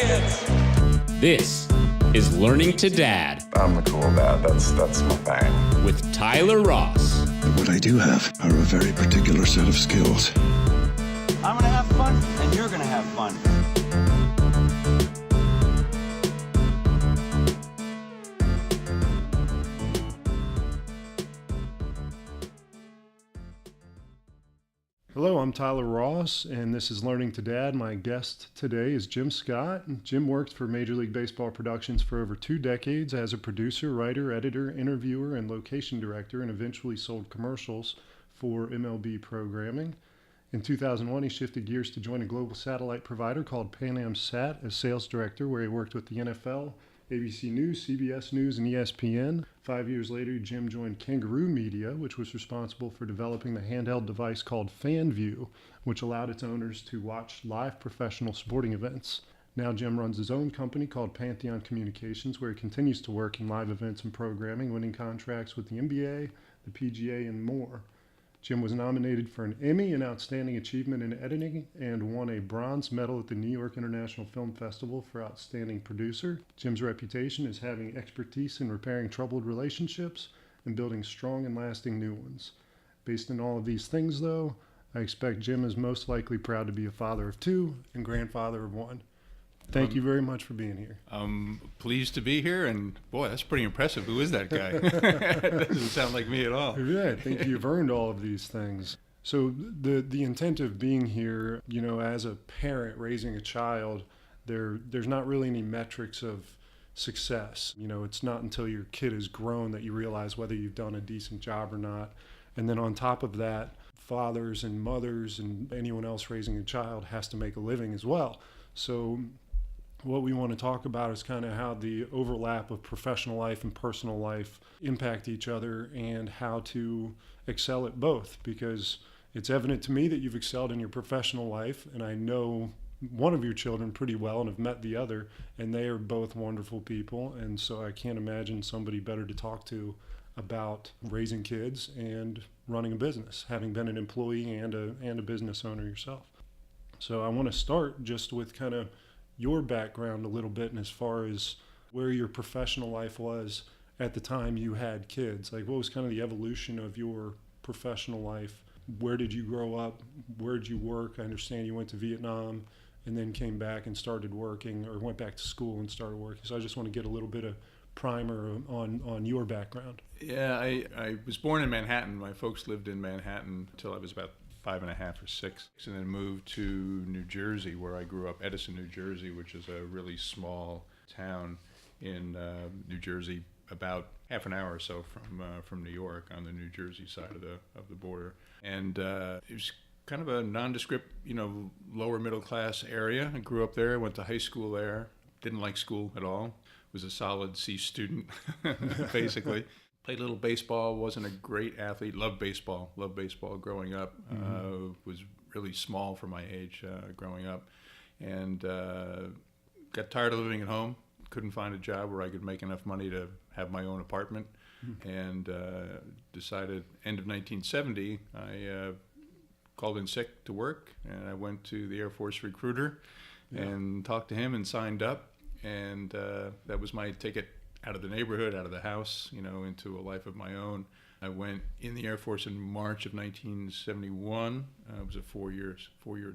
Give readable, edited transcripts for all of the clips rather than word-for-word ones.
kids. This is Learning to Dad I'm the cool dad. That's my thing. with Tyler Ross. What I do have are a very particular set of skills. I'm gonna have fun, and you're gonna have fun. Hello, I'm Tyler Ross, and this is Learning to Dad. My guest today is Jim Scott. Jim worked for Major League Baseball Productions for over 2 decades as a producer, writer, editor, interviewer, and location director, and eventually sold commercials for MLB programming. In 2001, he shifted gears to join a global satellite provider called Pan Am Sat as sales director, where he worked with the NFL, ABC News, CBS News, and ESPN. 5 years later, Jim joined Kangaroo Media, which was responsible for developing the handheld device called FanView, which allowed its owners to watch live professional sporting events. Now Jim runs his own company called Pantheon Communications, where he continues to work in live events and programming, winning contracts with the NBA, the PGA, and more. Jim was nominated for an Emmy in Outstanding Achievement in Editing and won a bronze medal at the New York International Film Festival for Outstanding Producer. Jim's reputation is having expertise in repairing troubled relationships and building strong and lasting new ones. Based on all of these things, though, I expect Jim is most likely proud to be a father of 2 and grandfather of 1. Thank you very much for being here. I'm pleased to be here, and boy, that's pretty impressive. Who is that guy? Doesn't sound like me at all. Yeah, I think you've earned all of these things. So the intent of being here, as a parent raising a child, there's not really any metrics of success. It's not until your kid is grown that you realize whether you've done a decent job or not. And then on top of that, fathers and mothers and anyone else raising a child has to make a living as well. So what we want to talk about is kind of how the overlap of professional life and personal life impact each other and how to excel at both, because it's evident to me that you've excelled in your professional life, and I know one of your children pretty well and have met the other, and they are both wonderful people, and so I can't imagine somebody better to talk to about raising kids and running a business, having been an employee and a business owner yourself. So I want to start just with kind of your background a little bit, and as far as where your professional life was at the time you had kids. Like, what was kind of the evolution of your professional life? Where did you grow up? Where did you work? I understand you went to Vietnam and then came back and started working, or went back to school and started working. So I just want to get a little bit of primer on your background. Yeah, I was born in Manhattan. My folks lived in Manhattan until I was about 5.5 or 6, and then moved to New Jersey, where I grew up, Edison, New Jersey, which is a really small town in New Jersey, about half an hour or so from New York, on the New Jersey side of the border. And it was kind of a nondescript, lower middle class area. I grew up there, went to high school there, didn't like school at all, was a solid C student, basically. Played a little baseball, wasn't a great athlete, loved baseball growing up. Was really small for my age growing up, and got tired of living at home. Couldn't find a job where I could make enough money to have my own apartment, and decided end of 1970, I called in sick to work, and I went to the Air Force recruiter and talked to him and signed up, and that was my ticket out of the neighborhood, out of the house, into a life of my own. I went in the Air Force in March of 1971. It was a 4-year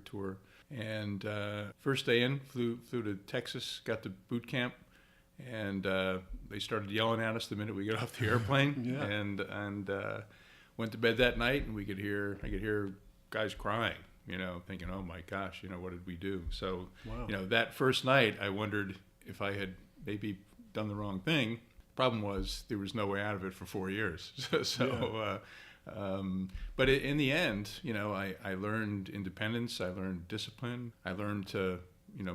tour. And first day in, flew to Texas, got to boot camp, and they started yelling at us the minute we got off the airplane. And went to bed that night, and I could hear guys crying, thinking, oh my gosh, what did we do? So, that first night, I wondered if I had maybe done the wrong thing. Problem was, there was no way out of it for 4 years. But in the end, I learned independence, I learned discipline, I learned to,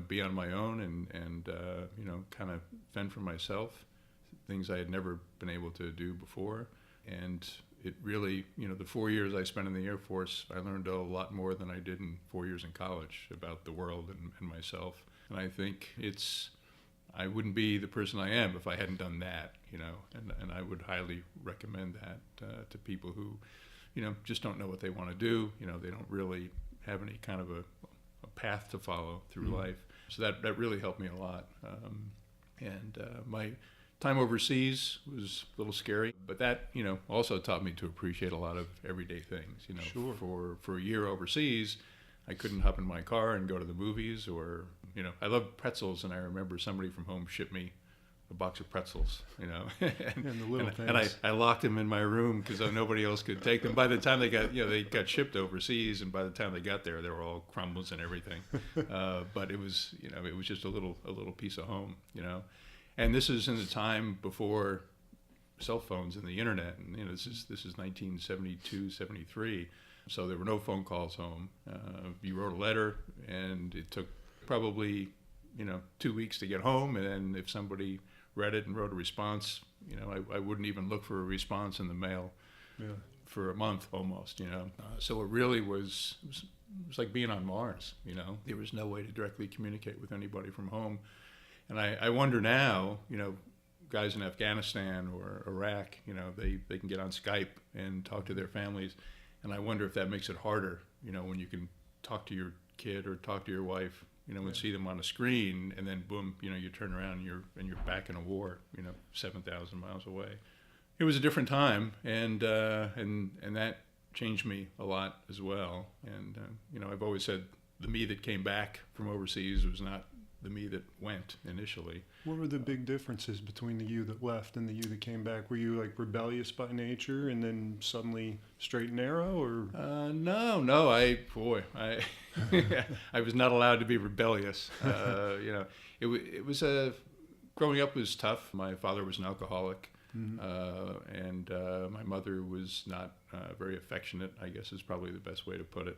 be on my own and kind of fend for myself, things I had never been able to do before. And it really, the 4 years I spent in the Air Force, I learned a lot more than I did in 4 years in college about the world and myself. And I think I wouldn't be the person I am if I hadn't done that, and I would highly recommend that to people who, just don't know what they want to do. They don't really have any kind of a path to follow through life. So that really helped me a lot. My time overseas was a little scary, but that, also taught me to appreciate a lot of everyday things. Sure. For a year overseas, I couldn't hop in my car and go to the movies, or, I love pretzels, and I remember somebody from home shipped me a box of pretzels, and the little things. And I locked them in my room because nobody else could take them. By the time they got shipped overseas, and by the time they got there, they were all crumbles and everything. But it was, it was just a little piece of home, And this is in the time before cell phones and the internet, and this is 1972, 73. So there were no phone calls home. You wrote a letter, and it took probably 2 weeks to get home, and then if somebody read it and wrote a response, I wouldn't even look for a response in the mail for a month almost, So it really was like being on Mars, There was no way to directly communicate with anybody from home. And I wonder now, guys in Afghanistan or Iraq, they can get on Skype and talk to their families. And I wonder if that makes it harder, when you can talk to your kid or talk to your wife, and see them on a screen, and then boom, you turn around and you're back in a war, 7,000 miles away. It was a different time, and that changed me a lot as well. And I've always said the me that came back from overseas was not the me that went initially. What were the big differences between the you that left and the you that came back? Were you like rebellious by nature and then suddenly straight and narrow, or? No. I I was not allowed to be rebellious. It was growing up was tough. My father was an alcoholic. And my mother was not very affectionate, I guess is probably the best way to put it.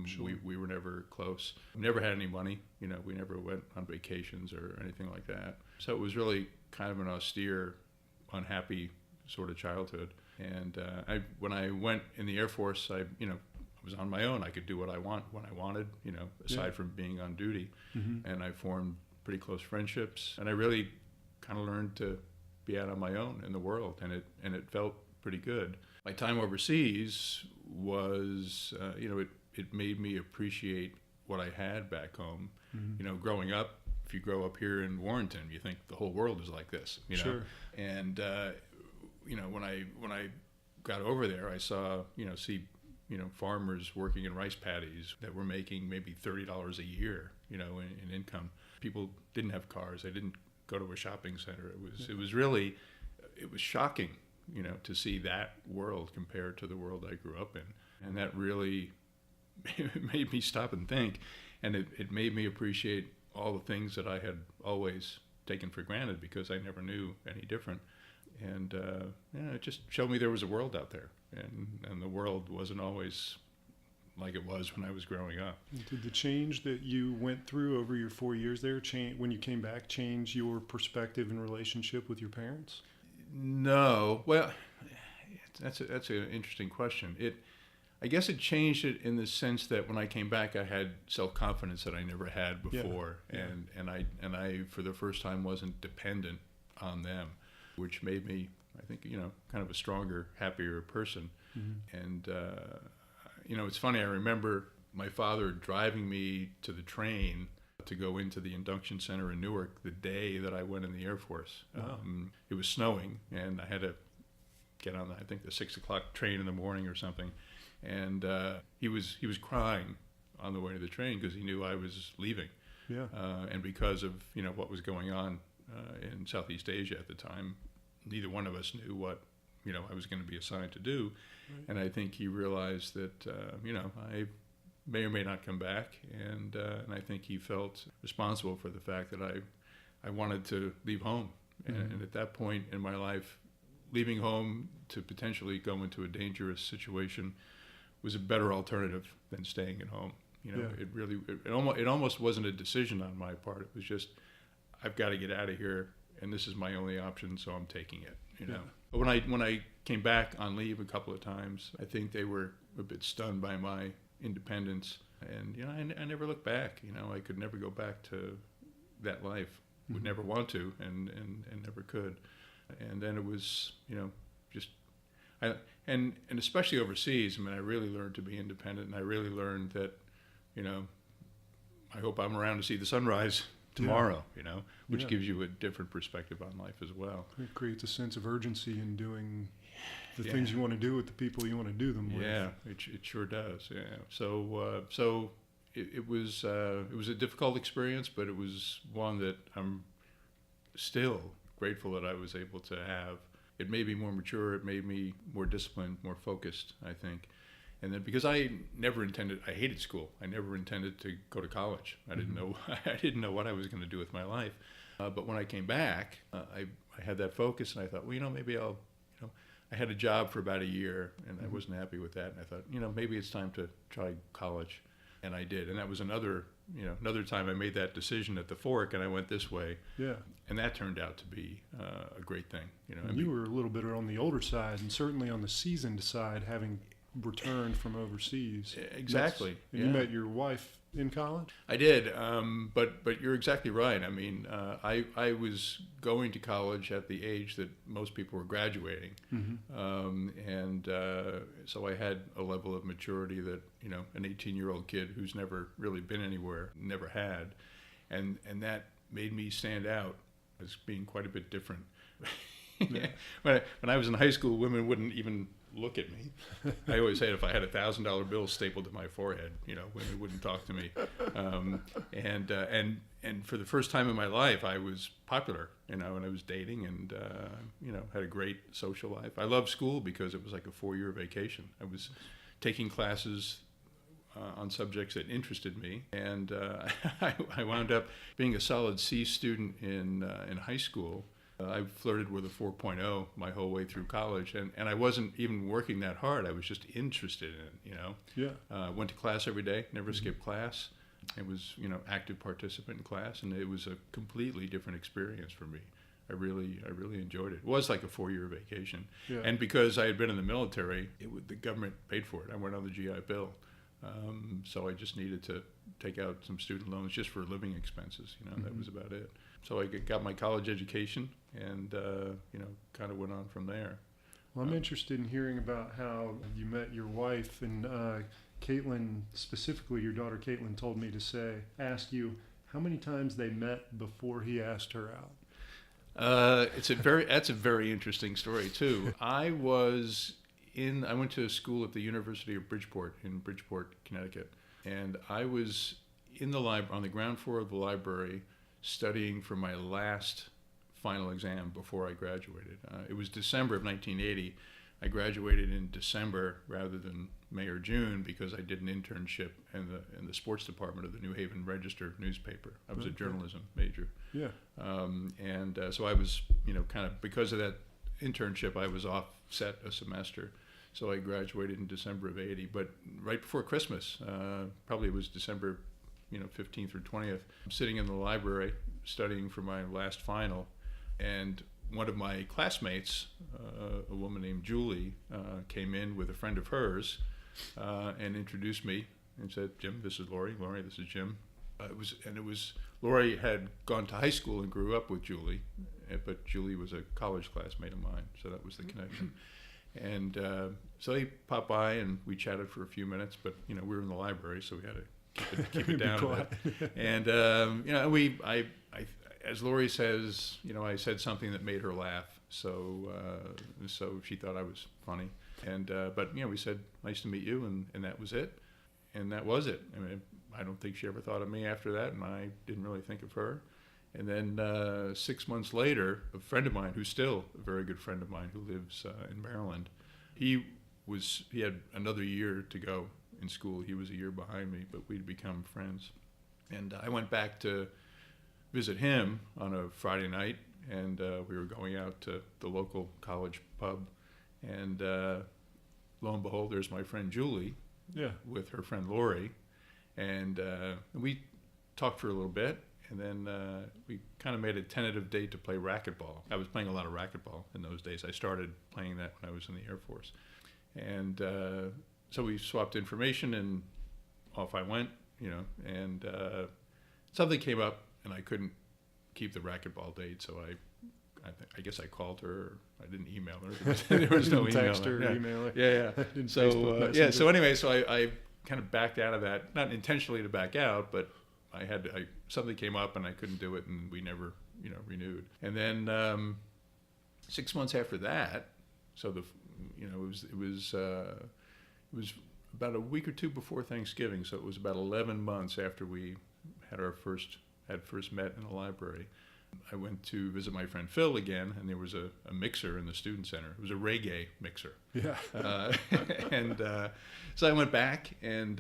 Sure. We were never close. We never had any money. We never went on vacations or anything like that. So it was really kind of an austere, unhappy sort of childhood. And when I went in the Air Force, I was on my own. I could do what I when I wanted, aside from being on duty. And I formed pretty close friendships. And I really kind of learned to be out on my own in the world, and it felt pretty good. My time overseas was, it made me appreciate what I had back home. Growing up, if you grow up here in Warrenton, you think the whole world is like this, Sure. And when I got over there, I saw, farmers working in rice paddies that were making maybe $30 a year, in income. People didn't have cars. They didn't go to a shopping center. It was shocking, to see that world compared to the world I grew up in. And that really made me stop and think. And it made me appreciate all the things that I had always taken for granted because I never knew any different. And it just showed me there was a world out there. And the world wasn't always like it was when I was growing up. Did the change that you went through over your 4 years there, when you came back, change your perspective and relationship with your parents? No. Well, that's an interesting question. I guess it changed it in the sense that when I came back, I had self-confidence that I never had before, and I for the first time wasn't dependent on them, which made me, I think, kind of a stronger, happier person. And it's funny, I remember my father driving me to the train to go into the induction center in Newark the day that I went in the Air Force. Wow. It was snowing, and I had to get on, I think, the 6 o'clock train in the morning or something. And he was crying on the way to the train because he knew I was leaving. Yeah. And because of, what was going on in Southeast Asia at the time, neither one of us knew what I was going to be assigned to do. Right. And I think he realized that, I may or may not come back. And I think he felt responsible for the fact that I wanted to leave home. And at that point in my life, leaving home to potentially go into a dangerous situation was a better alternative than staying at home. It almost wasn't a decision on my part. It was just, I've got to get out of here, and this is my only option, so I'm taking it. But when I came back on leave a couple of times, I think they were a bit stunned by my independence, and I never looked back. I could never go back to that life. Would never want to, and never could. And then it was, and especially overseas. I mean, I really learned to be independent, and I really learned that, I hope I'm around to see the sunrise tomorrow, which gives you a different perspective on life as well. It creates a sense of urgency in doing the things you want to do with the people you want to do them with. Yeah, it sure does. Yeah. So it was a difficult experience, but it was one that I'm still grateful that I was able to have. It made me more mature. It made me more disciplined, more focused, I think. And then because I hated school. I never intended to go to college. I didn't know what I was going to do with my life. But when I came back, I had that focus, and I thought, well, maybe I'll, I had a job for about a year, and I wasn't happy with that. And I thought, maybe it's time to try college. And I did. And that was another time I made that decision at the fork, and I went this way. Yeah. And that turned out to be a great thing. You were a little bit on the older side, and certainly on the seasoned side, having returned from overseas. Exactly. You met your wife in college? I did, but you're exactly right. I mean, I was going to college at the age that most people were graduating, and so I had a level of maturity that an 18-year-old kid who's never really been anywhere never had, and that made me stand out as being quite a bit different. Yeah. When I was in high school, women wouldn't even look at me. I always said if I had $1,000 bill stapled to my forehead, women wouldn't talk to me. And for the first time in my life, I was popular, and I was dating, and had a great social life. I loved school because it was like a 4-year vacation. I was taking classes on subjects that interested me, and I wound up being a solid C student in high school. I flirted with a 4.0 my whole way through college, and I wasn't even working that hard. I was just interested in it, Yeah. Went to class every day, never skipped class. I was, active participant in class, and it was a completely different experience for me. I really enjoyed it. It was like a 4-year vacation. Yeah. And because I had been in the military, the government paid for it. I went on the GI Bill. So I just needed to take out some student loans just for living expenses. That was about it. So I got my college education, and kind of went on from there. Well, I'm interested in hearing about how you met your wife, and Caitlyn, specifically your daughter Caitlyn, told me to ask you how many times they met before he asked her out. That's a very interesting story too. I went to school at the University of Bridgeport in Bridgeport, Connecticut, and I was in the library, on the ground floor of the library, studying for my last final exam before I graduated. It was December of 1980. I graduated in December rather than May or June because I did an internship in the sports department of the New Haven Register newspaper. I was a journalism major. Yeah. So I was, kind of, because of that internship, I was offset a semester. So I graduated in December of 80. But right before Christmas, probably it was December 15th or 20th, I'm sitting in the library studying for my last final, and one of my classmates, a woman named Julie, came in with a friend of hers and introduced me and said, "Jim, this is Lori. Lori, this is Jim." Lori had gone to high school and grew up with Julie, but Julie was a college classmate of mine, so that was the connection. And so he popped by and we chatted for a few minutes, but we were in the library, so we had to keep it down a bit. And I as Lori says, I said something that made her laugh, so she thought I was funny. And but we said, "Nice to meet you," and that was it. And that was it. I mean, I don't think she ever thought of me after that, and I didn't really think of her. And then 6 months later, a friend of mine, who's still a very good friend of mine, who lives in Maryland, he had another year to go in school. He was a year behind me, but we'd become friends. And I went back to visit him on a Friday night, and we were going out to the local college pub, and lo and behold, there's my friend Julie, with her friend Lori, and we talked for a little bit, and then we kind of made a tentative date to play racquetball. I was playing a lot of racquetball in those days. I started playing that when I was in the Air Force, and so we swapped information, and off I went, and something came up, and I couldn't keep the racquetball date, so I guess I called her. Or I didn't email her. There was no email. Text her, email her. Yeah. So anyway, so I kind of backed out of that, not intentionally to back out, but something came up and I couldn't do it, and we never, renewed. And then 6 months after that, so it was about a week or two before Thanksgiving, so it was about 11 months after we had first met in the library. I went to visit my friend Phil again, and there was a mixer in the student center. It was a reggae mixer. Yeah. And so I went back, and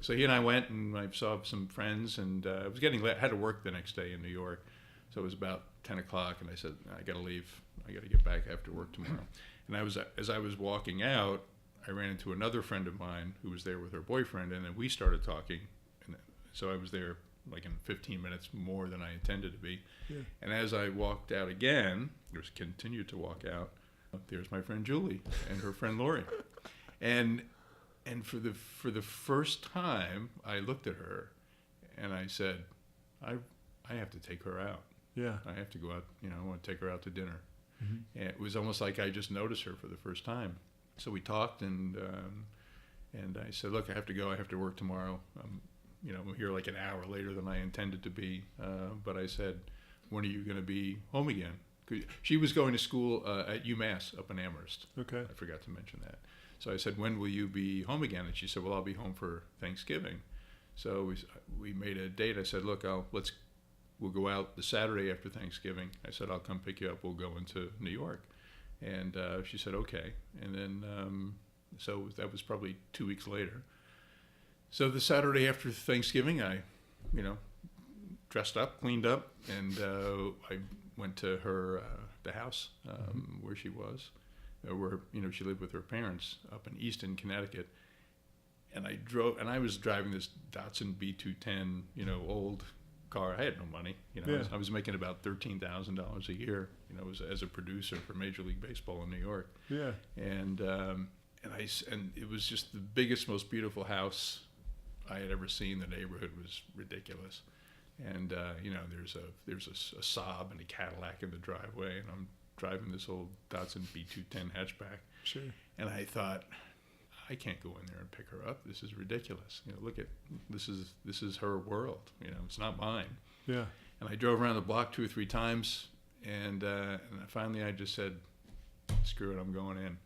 so he and I went, and I saw some friends, and I was getting late. I had to work the next day in New York, so it was about 10 o'clock, and I said, I got to leave. I got to get back after work tomorrow. And as I was walking out, I ran into another friend of mine who was there with her boyfriend, and then we started talking. And so I was there like in 15 minutes more than I intended to be. Yeah. And as I walked out again, continued to walk out, there's my friend Julie and her friend Lori. And for the first time, I looked at her and I said, I have to take her out. Yeah. I have to go out, I want to take her out to dinner. Mm-hmm. And it was almost like I just noticed her for the first time. So we talked, and I said, look, I have to go. I have to work tomorrow. I'm here like an hour later than I intended to be. But I said, when are you going to be home again? She was going to school at UMass up in Amherst. Okay. I forgot to mention that. So I said, when will you be home again? And she said, well, I'll be home for Thanksgiving. So we made a date. I said, look, we'll go out the Saturday after Thanksgiving. I said, I'll come pick you up. We'll go into New York. And she said, okay. And then, so that was probably 2 weeks later. So the Saturday after Thanksgiving, I, dressed up, cleaned up, and I went to her, the house where she was, where, she lived with her parents up in Easton, Connecticut. And I was driving this Datsun B210, old car. I had no money. I was making about $13,000 a year, as a producer for Major League Baseball in New York. Yeah. And it was just the biggest, most beautiful house I had ever seen. The neighborhood was ridiculous. And there's a Saab and a Cadillac in the driveway, and I'm driving this old Datsun B210 hatchback. Sure. And I thought, I can't go in there and pick her up. This is ridiculous. This is her world. It's not mine. Yeah. And I drove around the block 2 or 3 times, and finally I just said, screw it, I'm going in.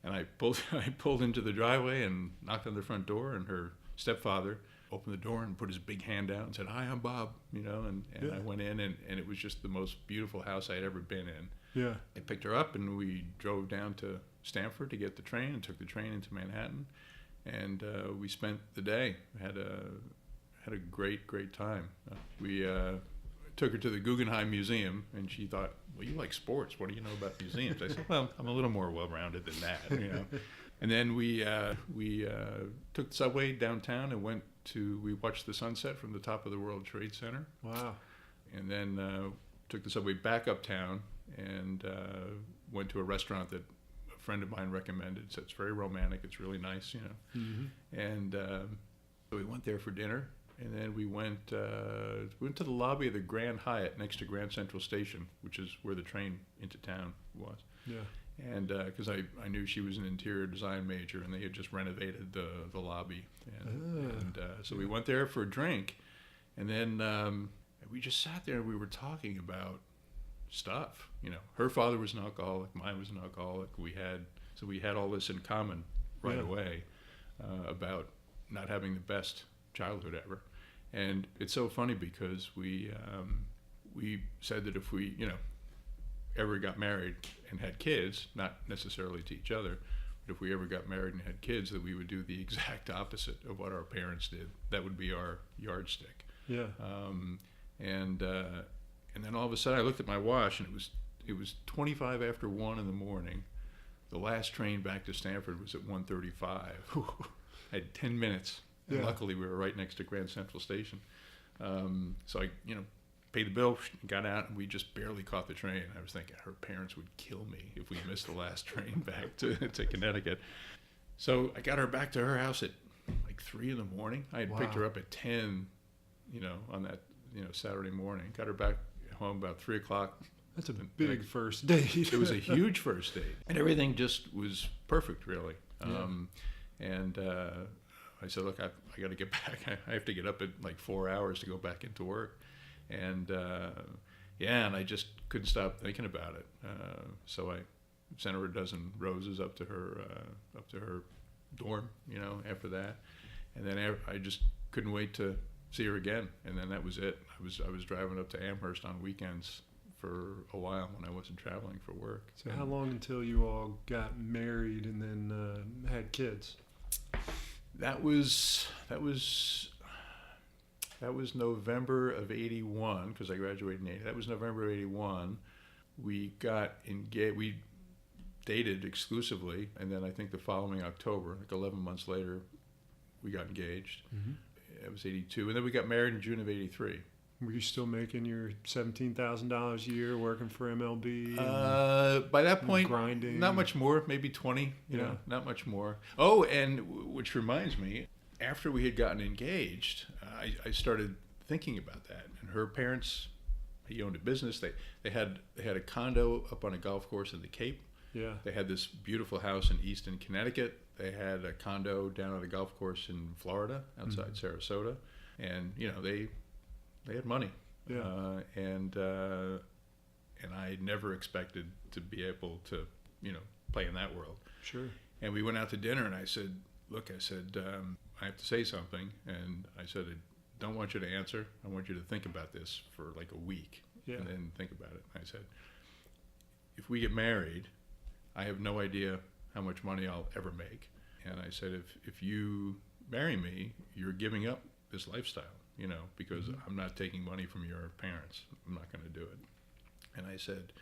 And I pulled into the driveway and knocked on the front door, and her stepfather opened the door and put his big hand out and said, hi, I'm Bob, and yeah. I went in, and it was just the most beautiful house I had ever been in. Yeah. I picked her up, and we drove down to Stamford to get the train, and took the train into Manhattan, and we spent the day. We had a great time. We took her to the Guggenheim Museum, and she thought, well, you like sports. What do you know about museums? I said, well, I'm a little more well-rounded than that, And then we took the subway downtown and we watched the sunset from the top of the World Trade Center. Wow. And then took the subway back uptown and went to a restaurant that a friend of mine recommended. So it's very romantic. It's really nice, Mm-hmm. And so we went there for dinner, and then we went to the lobby of the Grand Hyatt next to Grand Central Station, which is where the train into town was. Yeah. And because I knew she was an interior design major, and they had just renovated the lobby. And so we went there for a drink, and then we just sat there and we were talking about stuff. Her father was an alcoholic, mine was an alcoholic. We had all this in common right away about not having the best childhood ever. And it's so funny because we said that if we ever got married and had kids, not necessarily to each other, but if we ever got married and had kids, that we would do the exact opposite of what our parents did. That would be our yardstick. Yeah. And then all of a sudden I looked at my watch, and it was 25 after 1 in the morning. The last train back to Stamford was at 1:35. I had 10 minutes. And luckily we were right next to Grand Central Station. So I, paid the bill, got out, and we just barely caught the train. I was thinking her parents would kill me if we missed the last train back to Connecticut. So I got her back to her house at like 3 in the morning. I had picked her up at 10, on that, Saturday morning. Got her back home about 3 o'clock. That's a big first date. It was a huge first date. And everything just was perfect, really. Yeah. And I said, look, I I got to get back. I have to get up at like 4 hours to go back into work. And and I just couldn't stop thinking about it. So I sent her a dozen roses up to her dorm, after that. And then I just couldn't wait to see her again. And then that was it. I was driving up to Amherst on weekends for a while when I wasn't traveling for work. So how long until you all got married and then had kids? That was November of '81, because I graduated in '80. That was November of '81. We got engaged. We dated exclusively, and then I think the following October, like 11 months later, we got engaged. Mm-hmm. It was '82, and then we got married in June of '83. Were you still making your $17,000 a year working for MLB? By that point, grinding? Not much more, maybe 20, not much more. Oh, and which reminds me, after we had gotten engaged, I started thinking about that. And her parents, he owned a business. They had a condo up on a golf course in the Cape. Yeah. They had this beautiful house in Easton, Connecticut. They had a condo down at a golf course in Florida, outside Sarasota. And, they had money. Yeah. And I never expected to be able to, play in that world. Sure. And we went out to dinner, and I said, look, I have to say something. And I said, I don't want you to answer. I want you to think about this for like a week. Yeah. And then think about it. I said, if we get married, I have no idea how much money I'll ever make. And I said, if you marry me, you're giving up this lifestyle, because I'm not taking money from your parents. I'm not going to do it. And I said,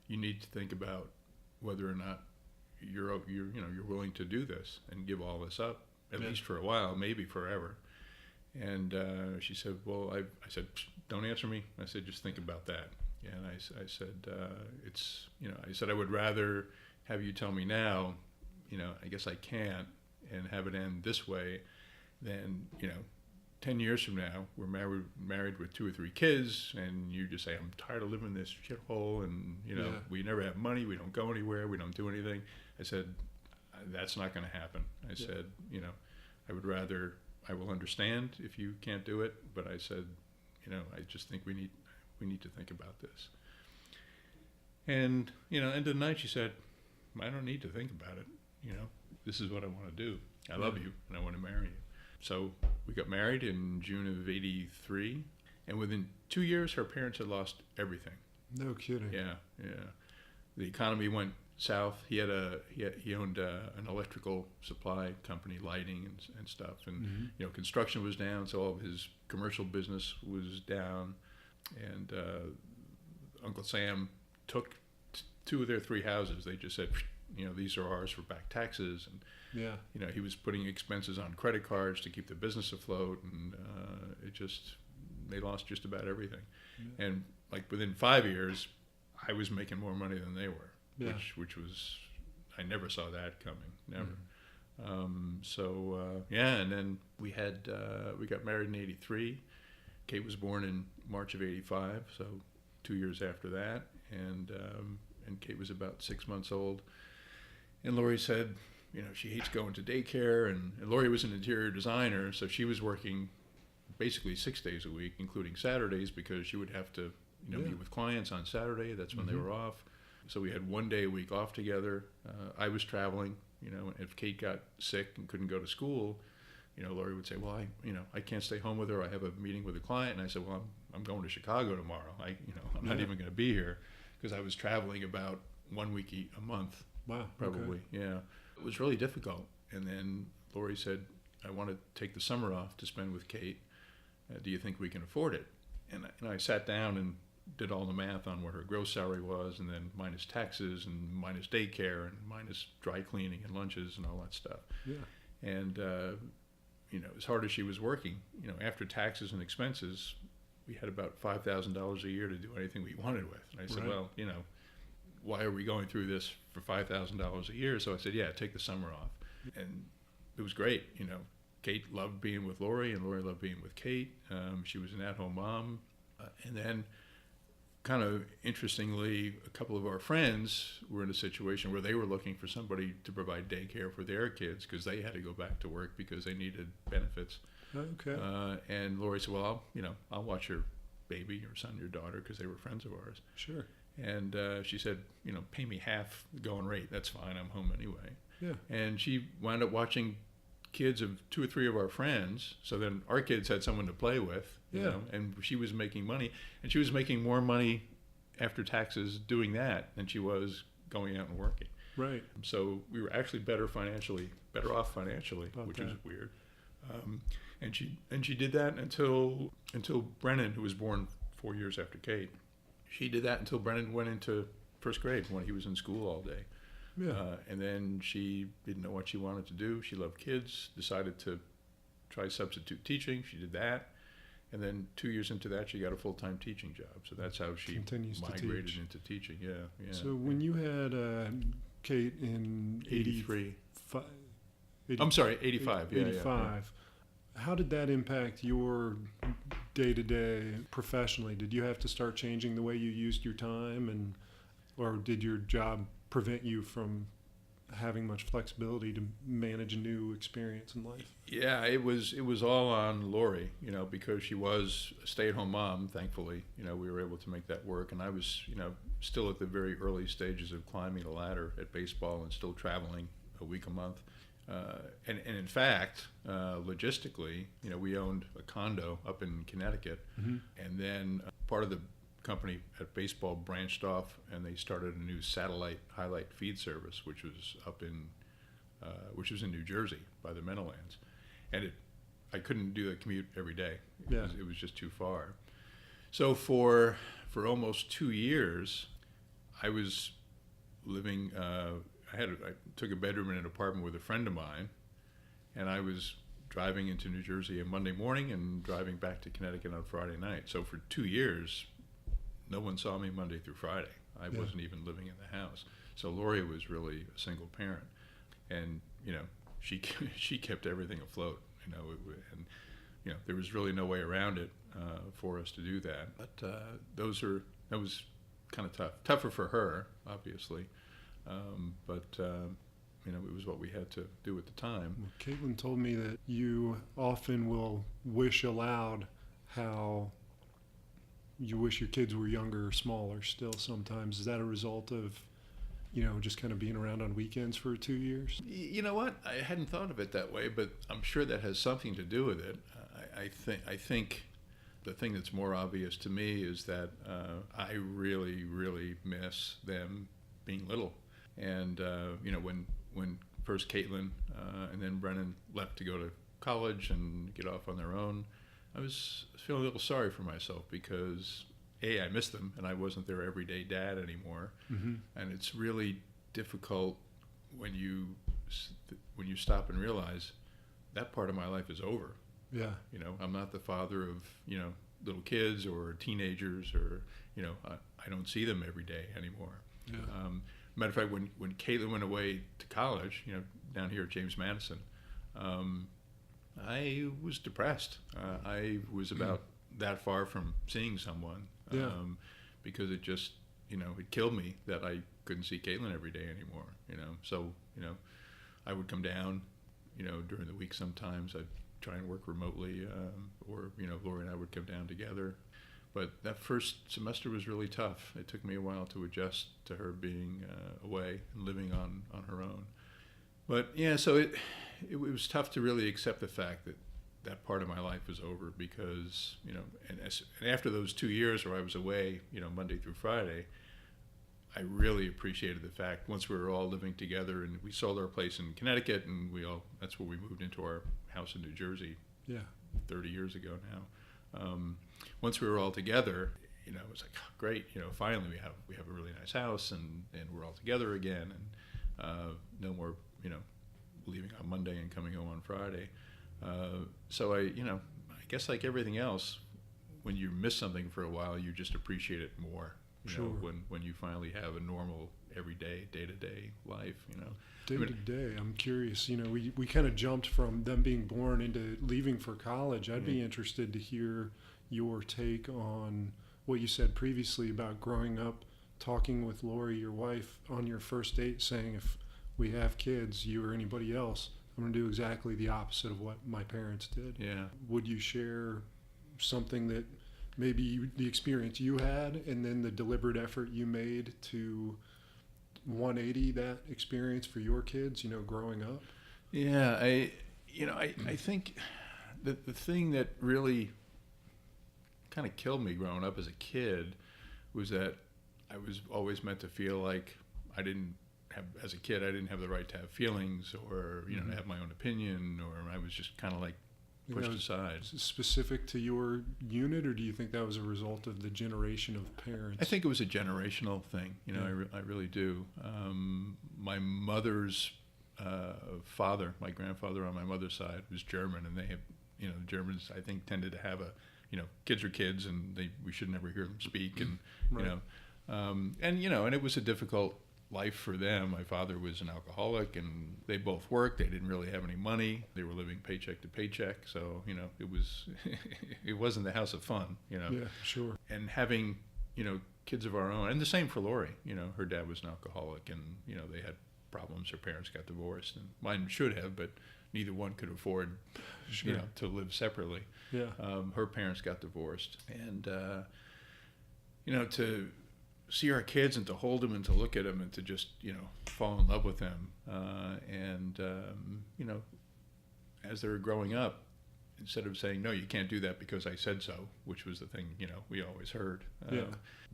you need to think about whether or not you're willing to do this and give all this up, at least for a while, maybe forever. And she said, well, I said, don't answer me. I said, just think about that. And I said, I said, I would rather have you tell me now, I guess I can't, and have it end this way than, 10 years from now, we're married with 2 or 3 kids, and you just say, I'm tired of living in this shithole, and, we never have money, we don't go anywhere, we don't do anything. I said, that's not going to happen. I said, I would rather, I will understand if you can't do it, but I said, I just think we need to think about this. And, end of the night, she said, I don't need to think about it. This is what I want to do. I love you, and I want to marry you. So we got married in June of '83, and within 2 years, her parents had lost everything. No kidding. Yeah. The economy went south. He owned an electrical supply company, lighting and stuff, and construction was down, so all of his commercial business was down. And Uncle Sam took 2 of their 3 houses. They just said, these are ours for back taxes, and he was putting expenses on credit cards to keep the business afloat, and they lost just about everything. Yeah. And like within 5 years, I was making more money than they were, which was, I never saw that coming, never. And then we got married in '83. Kate was born in March of '85, so 2 years after that, and Kate was about 6 months old. And Lori said, she hates going to daycare, and Lori was an interior designer, so she was working basically 6 days a week, including Saturdays, because she would have to, meet with clients on Saturday. That's when they were off. So we had 1 day a week off together. I was traveling, and if Kate got sick and couldn't go to school, Lori would say, well, I can't stay home with her. I have a meeting with a client. And I said, well, I'm going to Chicago tomorrow. I'm not even going to be here, because I was traveling about 1 week a month. Wow. Probably. Okay. Yeah. It was really difficult. And then Lori said, I want to take the summer off to spend with Kate. Do you think we can afford it? And I sat down and did all the math on what her gross salary was, and then minus taxes and minus daycare and minus dry cleaning and lunches and all that stuff. Yeah. And, as hard as she was working, after taxes and expenses, we had about $5,000 a year to do anything we wanted with. And I said, well, why are we going through this for $5,000 a year? So I said, take the summer off. And it was great. Kate loved being with Lori, and Lori loved being with Kate. She was an at-home mom. And then, kind of interestingly, a couple of our friends were in a situation where they were looking for somebody to provide daycare for their kids, because they had to go back to work because they needed benefits. Okay. And Lori said, well, I'll watch your baby, your son, your daughter, because they were friends of ours. Sure. And she said, pay me half the going rate. That's fine. I'm home anyway. Yeah. And she wound up watching kids of 2 or 3 of our friends. So then our kids had someone to play with, and she was making money. And she was making more money after taxes doing that than she was going out and working. Right. So we were actually better off financially, which was weird. And she did that until Brennan, who was born 4 years after Kate. She did that until Brennan went into first grade when he was in school all day. Yeah. And then she didn't know what she wanted to do. She loved kids, decided to try substitute teaching. She did that. And then 2 years into that, she got a full-time teaching job. So that's how she continues migrated to teach. into teaching. Yeah. So when you had Kate in 83. 85, I'm sorry, 85. 85. How did that impact your day-to-day professionally? Did you have to start changing the way you used your time, or did your job prevent you from having much flexibility to manage a new experience in life? Yeah, it was all on Lori, because she was a stay-at-home mom. Thankfully, we were able to make that work, and I was, still at the very early stages of climbing the ladder at baseball and still traveling a week a month. And in fact, logistically, we owned a condo up in Connecticut, and then part of the company at baseball branched off, and they started a new satellite highlight feed service, which was in New Jersey by the Meadowlands, and I couldn't do the commute every day. It was just too far. So for almost 2 years, I was living. I took a bedroom in an apartment with a friend of mine, and I was driving into New Jersey on Monday morning and driving back to Connecticut on Friday night. So for 2 years, no one saw me Monday through Friday. I wasn't even living in the house. So Lori was really a single parent, and she kept everything afloat. And there was really no way around it for us to do that. But that was kind of tougher for her, obviously. But it was what we had to do at the time. Well, Caitlyn told me that you often will wish aloud how you wish your kids were younger or smaller still sometimes. Is that a result of, just kind of being around on weekends for 2 years? You know what? I hadn't thought of it that way, but I'm sure that has something to do with it. I think the thing that's more obvious to me is that I really, really miss them being little. And when first Caitlyn and then Brennan left to go to college and get off on their own, I was feeling a little sorry for myself because I missed them and I wasn't their everyday dad anymore. And it's really difficult when you stop and realize that part of my life is over. Yeah. I'm not the father of little kids or teenagers, or I don't see them every day anymore. Yeah. Matter of fact, when Caitlyn went away to college, down here at James Madison, I was depressed. I was about that far from seeing someone, because it just, it killed me that I couldn't see Caitlyn every day anymore. So I would come down, during the week sometimes. I'd try and work remotely, or Lori and I would come down together. But that first semester was really tough. It took me a while to adjust to her being away and living on her own. But so it was tough to really accept the fact that part of my life was over, because and after those 2 years where I was away, Monday through Friday, I really appreciated the fact once we were all living together, and we sold our place in Connecticut, and that's where we moved into our house in New Jersey. 30 years ago now. Once we were all together, it was like, oh, great, finally we have a really nice house, and we're all together again, and no more, leaving on Monday and coming home on Friday. So I guess like everything else, when you miss something for a while, you just appreciate it more. Sure. When you finally have a normal, everyday, day-to-day life. Day to day, I'm curious. We kind of jumped from them being born into leaving for college. I'd be interested to hear your take on what you said previously about growing up, talking with Lori, your wife, on your first date, saying if we have kids, you or anybody else, I'm going to do exactly the opposite of what my parents did. Yeah. Would you share something that maybe the experience you had and then the deliberate effort you made to 180 that experience for your kids, growing up? Yeah, I think that the thing that really kind of killed me growing up as a kid was that I was always meant to feel like I didn't have the right to have feelings or, to have my own opinion, or I was just kind of like pushed aside. Specific to your unit, or do you think that was a result of the generation of parents? I think it was a generational thing. I really do. My mother's father, my grandfather on my mother's side, was German, and they have, Germans, I think, tended to have kids are kids, and we should never hear them speak, and Right. and it was a difficult life for them. My father was an alcoholic, and they both worked. They didn't really have any money. They were living paycheck to paycheck, so it was it wasn't the house of fun, Yeah, sure. And having kids of our own, and the same for Lori. Her dad was an alcoholic, and they had problems. Her parents got divorced, and mine should have, but neither one could afford Sure. to live separately. Yeah. Her parents got divorced, and to see our kids and to hold them and to look at them and to just fall in love with them, and as they were growing up, instead of saying, no, you can't do that because I said so, which was the thing we always heard,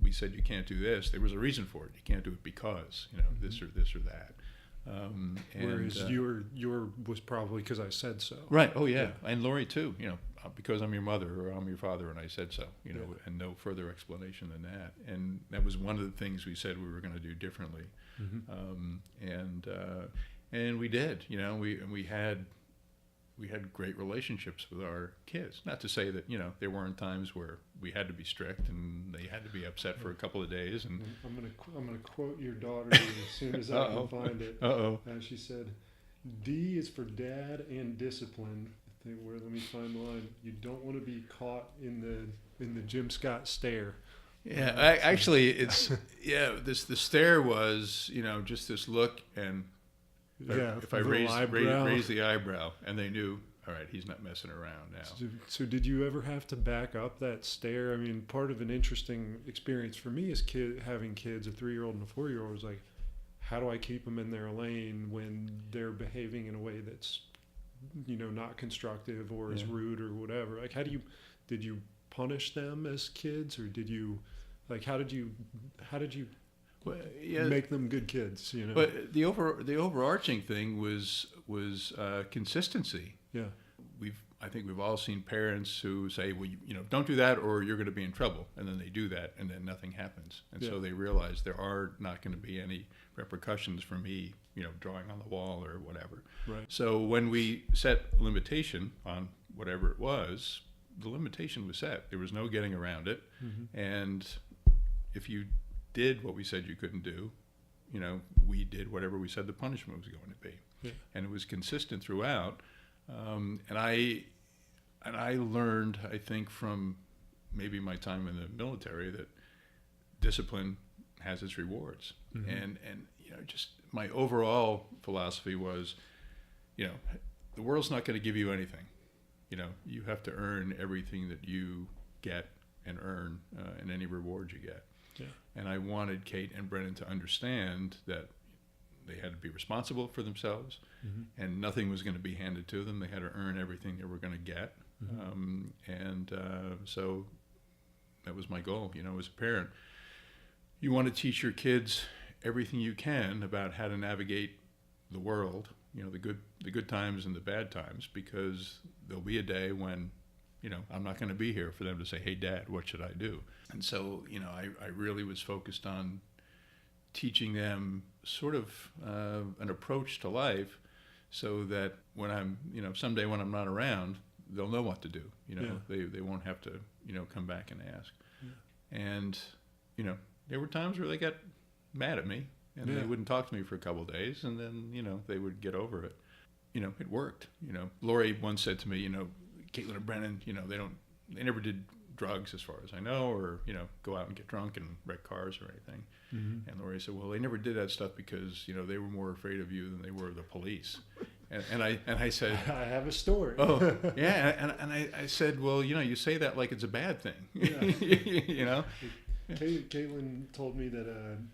we said, you can't do this. There was a reason for it. You can't do it because this or that. Whereas your was probably because I said so. Right. Oh yeah. And Lori too. Because I'm your mother or I'm your father and I said so. And no further explanation than that. And that was one of the things we said we were going to do differently. And we did. We had great relationships with our kids. Not to say that there weren't times where we had to be strict and they had to be upset for a couple of days. And I'm gonna quote your daughter as soon as I can find it. She said, "D is for dad and discipline." Let me find the line. You don't want to be caught in the Jim Scott stare. Yeah, actually, it's the stare was just this look, and if I raise the eyebrow, and they knew, all right, he's not messing around now. So did you ever have to back up that stare? I mean, part of an interesting experience for me as having kids, a 3-year-old and a 4-year-old, was like, how do I keep them in their lane when they're behaving in a way that's not constructive or is rude or whatever? Like, did you punish them as kids, or did you, how did you make them good kids? But the overarching thing was consistency. Yeah. I think we've all seen parents who say, well, don't do that or you're going to be in trouble, and then they do that and then nothing happens, and so they realize there are not going to be any repercussions for me drawing on the wall or whatever. Right. So when we set a limitation on whatever it was, the limitation was set. There was no getting around it. And if you did what we said you couldn't do, we did whatever we said the punishment was going to be. Yeah. And it was consistent throughout. And I learned, I think, from maybe my time in the military, that discipline has its rewards. And just my overall philosophy was, the world's not going to give you anything. You have to earn everything that you get and earn, and any reward you get. Yeah. And I wanted Kate and Brennan to understand that they had to be responsible for themselves, and nothing was going to be handed to them. They had to earn everything they were going to get. So that was my goal. As a parent, you want to teach your kids everything you can about how to navigate the world, the good times and the bad times, because there'll be a day when I'm not going to be here for them to say, hey, Dad, what should I do? And so, I really was focused on teaching them sort of an approach to life, so that when I'm, someday when I'm not around, they'll know what to do. They won't have to, come back and ask. Yeah. And, there were times where they got mad at me, and they wouldn't talk to me for a couple of days, and then, they would get over it. It worked. Lori once said to me, Caitlyn and Brennan, they never did drugs as far as I know, or, go out and get drunk and wreck cars or anything. And Lori said, well, they never did that stuff because, they were more afraid of you than they were of the police. And I said, I have a story. oh, yeah. And I said, well, you say that like it's a bad thing. Yeah. Caitlyn told me that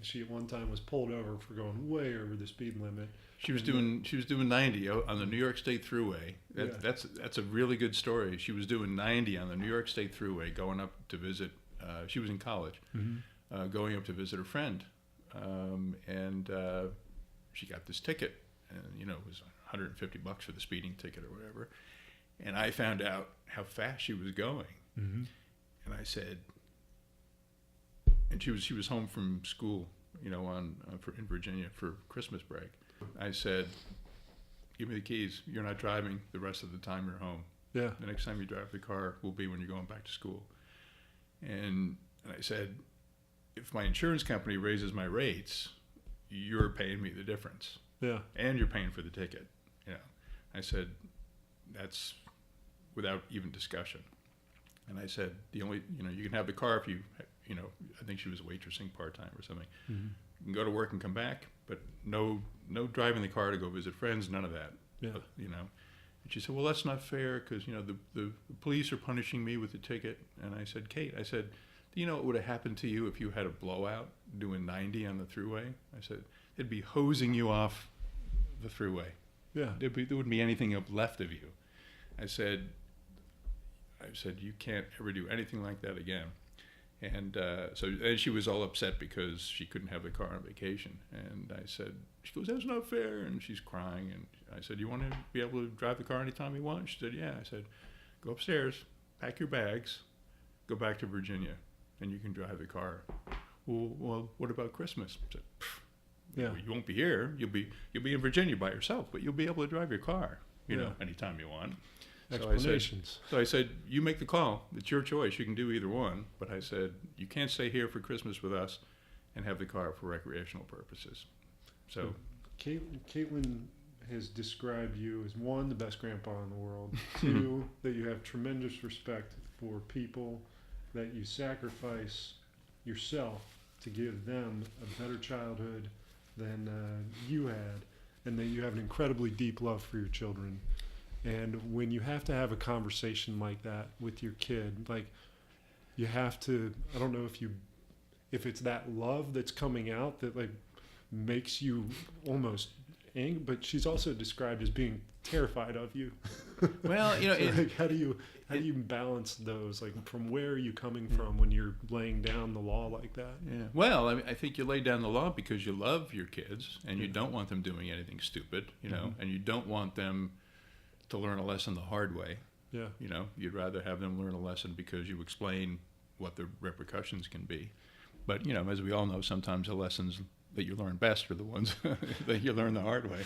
she at one time was pulled over for going way over the speed limit. She was doing 90 on the New York State Thruway. That's a really good story. She was doing 90 on the New York State Thruway, going up to visit. She was in college, going up to visit her friend, and she got this ticket, and it was $150 for the speeding ticket or whatever. And I found out how fast she was going, and I said, and she was home from school, in Virginia for Christmas break. I said, give me the keys. You're not driving the rest of the time you're home. Yeah. The next time you drive the car will be when you're going back to school. And I said, if my insurance company raises my rates, you're paying me the difference. Yeah. And you're paying for the ticket. I said, that's without even discussion. And I said, the only, you can have the car if you, I think she was waitressing part-time or something. You can go to work and come back, but no driving the car to go visit friends, none of that. Yeah. And she said, well, that's not fair because, the police are punishing me with the ticket. And I said, Kate, do you know what would have happened to you if you had a blowout doing 90 on the thruway? I said, they'd be hosing you off the thruway. Yeah. There wouldn't be anything left of you. I said, you can't ever do anything like that again. And and she was all upset because she couldn't have the car on vacation. And I said, she goes, that's not fair. And she's crying. And I said, you want to be able to drive the car anytime you want? She said, yeah. I said, go upstairs, pack your bags, go back to Virginia, and you can drive the car. Well, what about Christmas? I said, yeah. You won't be here. You'll be in Virginia by yourself, but you'll be able to drive your car, anytime you want. Explanations. So I said, you make the call. It's your choice. You can do either one. But I said, you can't stay here for Christmas with us and have the car for recreational purposes. So Caitlyn has described you as, one, the best grandpa in the world, two, that you have tremendous respect for people, that you sacrifice yourself to give them a better childhood than you had, and that you have an incredibly deep love for your children. And when you have to have a conversation like that with your kid, like, you have to, I don't know if it's that love that's coming out that like makes you almost angry, but she's also described as being terrified of you. Well, so like, how do you balance those? Like, from where are you coming from when you're laying down the law like that? Yeah. Well, I think you lay down the law because you love your kids and you don't want them doing anything stupid, and you don't want them to learn a lesson the hard way. Yeah. You'd rather have them learn a lesson because you explain what the repercussions can be. But, as we all know, sometimes the lessons that you learn best are the ones that you learn the hard way.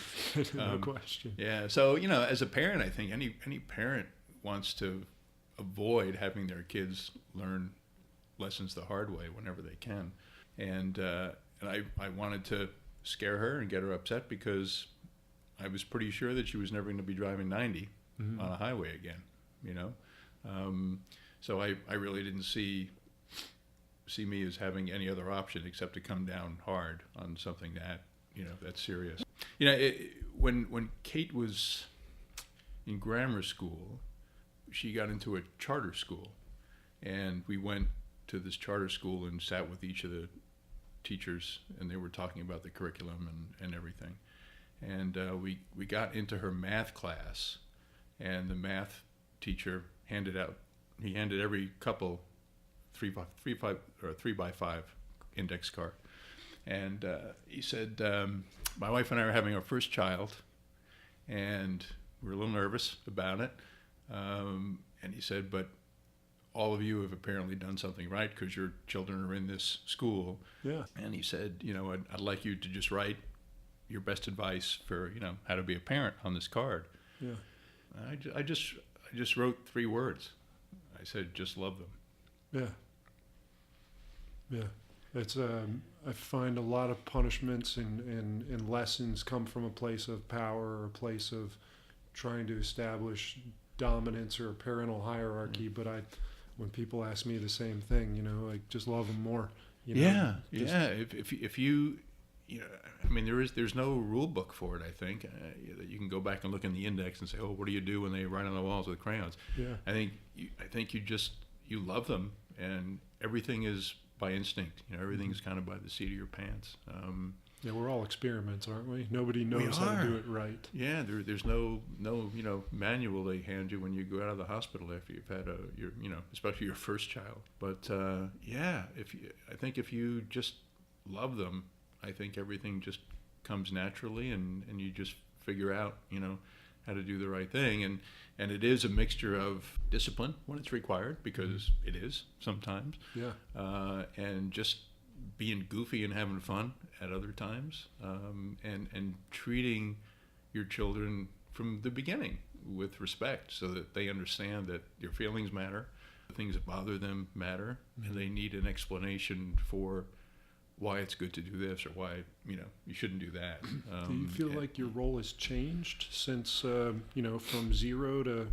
No question. Yeah. So, as a parent, I think any parent wants to avoid having their kids learn lessons the hard way whenever they can. And I wanted to scare her and get her upset because I was pretty sure that she was never going to be driving 90 on a highway again, So I really didn't see me as having any other option except to come down hard on something that, that's serious. When Kate was in grammar school, she got into a charter school, and we went to this charter school and sat with each of the teachers, and they were talking about the curriculum and everything. And we got into her math class, and the math teacher handed every couple 3x5 index card, and he said, my wife and I are having our first child, and we're a little nervous about it, and he said, but all of you have apparently done something right because your children are in this school. Yeah. And he said, I'd like you to just write your best advice for how to be a parent on this card. Yeah. I just wrote 3 words. I said, just love them. Yeah. It's I find a lot of punishments and lessons come from a place of power or a place of trying to establish dominance or a parental hierarchy. But when people ask me the same thing, like, just love them more. Yeah. If I mean, there's no rule book for it. I think that you can go back and look in the index and say, oh, what do you do when they write on the walls with crayons? Yeah. I think you love them, and everything is by instinct. Everything's kind of by the seat of your pants. Yeah, we're all experiments, aren't we? Nobody knows how to do it right. Yeah, there's no manual they hand you when you go out of the hospital after you've had especially your first child. But I think if you just love them, I think everything just comes naturally, and you just figure out how to do the right thing, and it is a mixture of discipline when it's required, because it is sometimes. Yeah. And just being goofy and having fun at other times, and treating your children from the beginning with respect, so that they understand that your feelings matter, the things that bother them matter, and they need an explanation for why it's good to do this or why you shouldn't do that. Do you feel like your role has changed since from zero to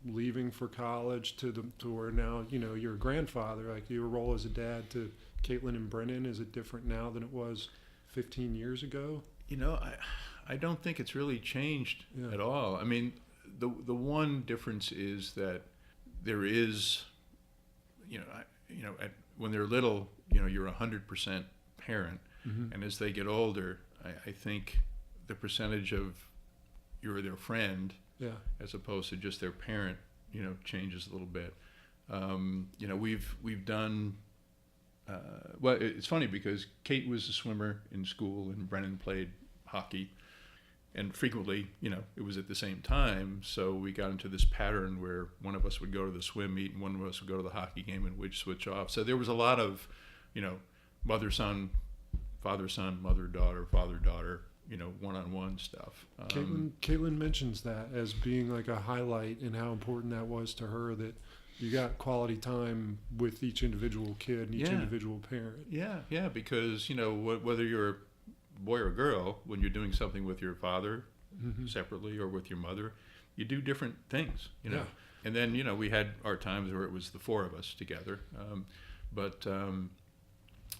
leaving for college to where now you're a grandfather? Like, your role as a dad to Caitlyn and Brennan, is it different now than it was 15 years ago? I don't think it's really changed at all. I mean, the one difference is that there is, when they're little, you're 100% parent, and as they get older, I think the percentage of you're their friend, as opposed to just their parent, changes a little bit. We've done. Well, it's funny because Kate was a swimmer in school and Brennan played hockey, and frequently, it was at the same time. So we got into this pattern where one of us would go to the swim meet and one of us would go to the hockey game, and we'd switch off. So there was a lot of, mother-son, father-son, mother-daughter, father-daughter, one-on-one stuff. Caitlyn mentions that as being like a highlight, and how important that was to her, that you got quality time with each individual kid and each individual parent. Yeah, because, whether you're a boy or girl, when you're doing something with your father separately or with your mother, you do different things, Yeah. And then, we had our times where it was the four of us together.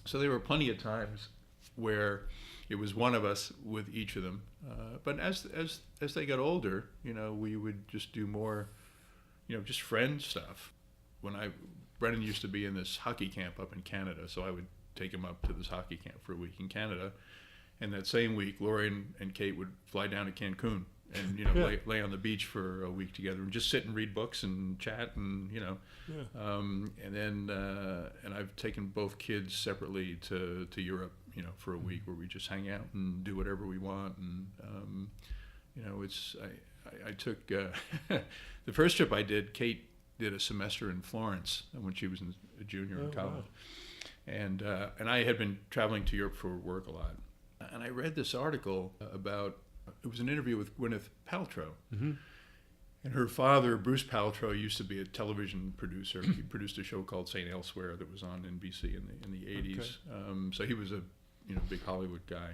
So there were plenty of times where it was one of us with each of them. But as they got older, we would just do more, just friend stuff. Brennan used to be in this hockey camp up in Canada, so I would take him up to this hockey camp for a week in Canada. And that same week, Lori and Kate would fly down to Cancun and lay on the beach for a week together and just sit and read books and chat and and I've taken both kids separately to Europe for a week, where we just hang out and do whatever we want. And I took the first trip I did. Kate did a semester in Florence when she was a junior in college. Wow. And I had been traveling to Europe for work a lot. And I read this article about, it was an interview with Gwyneth Paltrow. And her father, Bruce Paltrow, used to be a television producer. He produced a show called St. Elsewhere that was on NBC in the 80s. Okay. So he was a big Hollywood guy.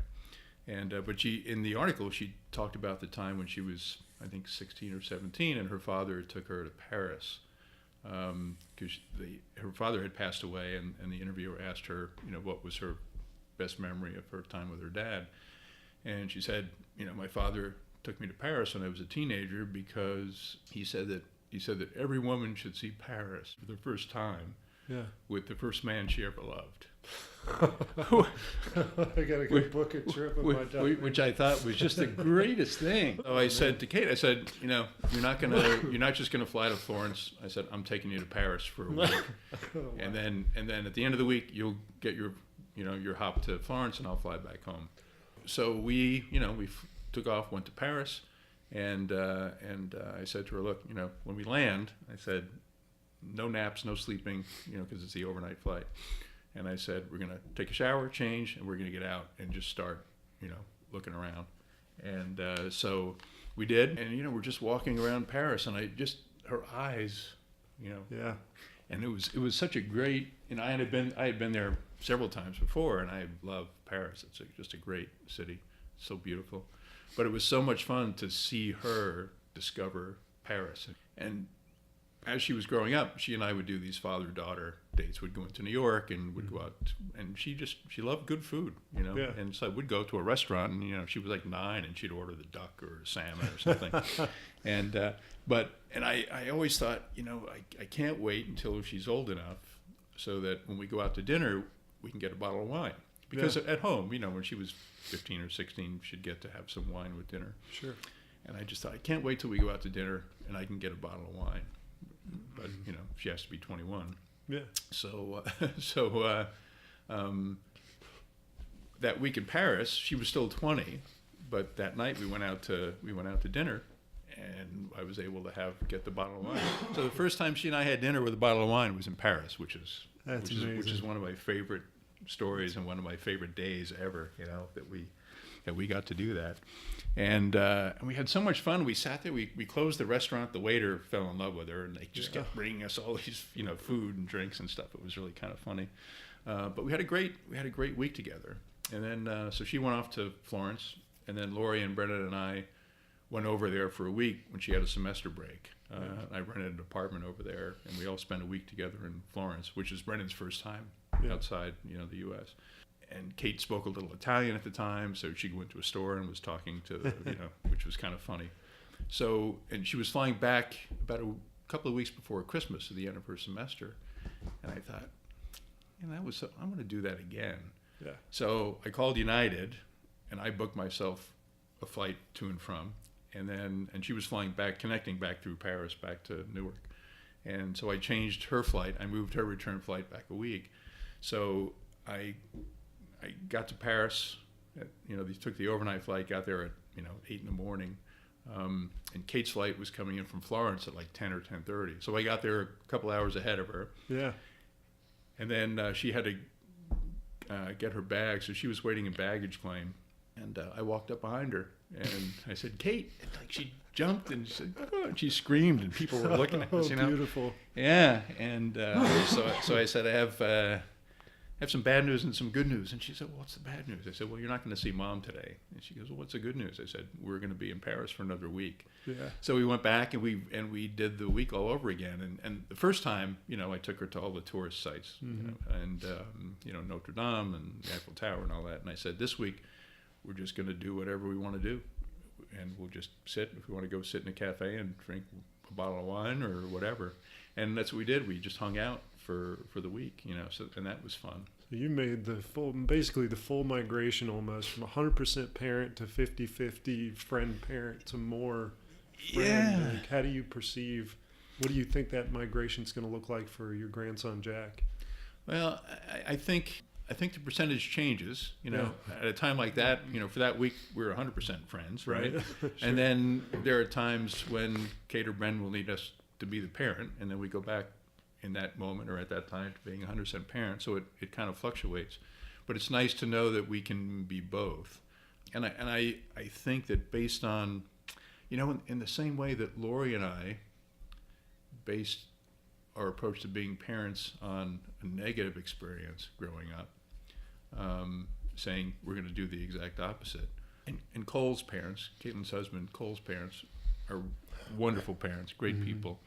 And but in the article, she talked about the time when she was, I think, 16 or 17, and her father took her to Paris. Because her father had passed away, and the interviewer asked her, what was her best memory of her time with her dad. And she said, my father took me to Paris when I was a teenager because he said that every woman should see Paris for the first time with the first man she ever loved. I gotta go book a trip with my daughter. Which I thought was just the greatest thing. So I said to Kate, you're not just gonna fly to Florence. I said, I'm taking you to Paris for a week. Wow. And then at the end of the week, you'll get your hop to Florence, and I'll fly back home. So we took off, went to Paris, and I said to her, look, when we land, I said, no naps, no sleeping, because it's the overnight flight. And I said, we're going to take a shower, change, and we're going to get out and just start, looking around. And so we did, and we're just walking around Paris, and her eyes, Yeah. And it was such a great, I had been there several times before, and I love Paris. It's just a great city, so beautiful. But it was so much fun to see her discover Paris. And as she was growing up, she and I would do these father-daughter dates. We'd go into New York and would go out, and she loved good food, you know. Yeah. And so we'd go to a restaurant, and you know, she was like 9, and she'd order the duck or salmon or something. And I always thought, you know, I can't wait until she's old enough so that when we go out to dinner, we can get a bottle of wine. Because at home, you know, when she was 15 or 16, she'd get to have some wine with dinner. Sure. And I just thought, I can't wait till we go out to dinner and I can get a bottle of wine. But, you know, she has to be 21. Yeah. So that week in Paris, she was still 20, but that night we went out to dinner, and I was able to get the bottle of wine. So the first time she and I had dinner with a bottle of wine was in Paris, which is one of my favorite stories and one of my favorite days ever. You know, that we got to do that, and we had so much fun. We sat there. We closed the restaurant. The waiter fell in love with her, and they just kept bringing us all these, you know, food and drinks and stuff. It was really kind of funny, but we had a great week together. And then so she went off to Florence, and then Lori and Brennan and I went over there for a week when she had a semester break. I rented an apartment over there, and we all spent a week together in Florence, which is Brennan's first time outside, you know, the U.S. And Kate spoke a little Italian at the time, so she went to a store and was talking to, you know, which was kind of funny. So, and she was flying back about a couple of weeks before Christmas, at the end of her semester, and I thought, you know, I'm going to do that again. Yeah. So I called United, and I booked myself a flight to and from, and she was flying back, connecting back through Paris back to Newark, and so I changed her flight. I moved her return flight back a week. So I got to Paris. You know, they took the overnight flight, got there at 8 in the morning, and Kate's flight was coming in from Florence at like 10 or 10:30. So I got there a couple hours ahead of her. Yeah. And then she had to get her bag, so she was waiting in baggage claim, and I walked up behind her and I said, "Kate!" And like she jumped and she said, "Oh," and she screamed, and people were looking at us. You know, beautiful. Yeah, and so I said, I have some bad news and some good news. And she said, "Well, what's the bad news?" I said, "Well, you're not going to see Mom today." And she goes, "Well, what's the good news?" I said, "We're going to be in Paris for another week." Yeah. So we went back and we did the week all over again. And the first time, you know, I took her to all the tourist sites, you know, and Notre Dame and the Eiffel Tower and all that. And I said, this week we're just going to do whatever we want to do, and we'll just sit. If we want to go sit in a cafe and drink a bottle of wine or whatever. And that's what we did. We just hung out for the week, you know. So, and that was fun. So you made basically the full migration almost from 100% parent to 50-50 friend-parent to more friend. Yeah. Like, how do you perceive, what do you think that migration's going to look like for your grandson, Jack? Well, I think the percentage changes, you know, at a time like that, you know, for that week, we're 100% friends, right? Sure. And then there are times when Kate or Bren will need us to be the parent, and then we go back in that moment or at that time to being 100% parent. So it kind of fluctuates, but it's nice to know that we can be both. And I think that based on, you know, in the same way that Lori and I based our approach to being parents on a negative experience growing up, saying we're going to do the exact opposite. And Cole's parents, Caitlyn's husband, Cole's parents are wonderful parents, great people.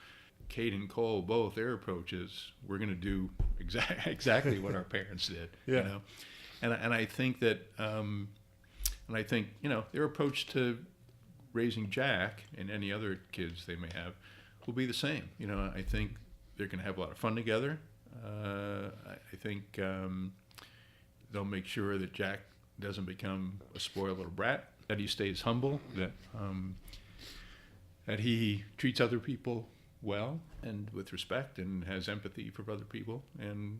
Kate and Cole, both, their approach is we're going to do exactly what our parents did. Yeah. You know, and I think that, you know, their approach to raising Jack and any other kids they may have will be the same. You know, I think they're going to have a lot of fun together. I think they'll make sure that Jack doesn't become a spoiled little brat, that he stays humble, that he treats other people well and with respect and has empathy for other people. And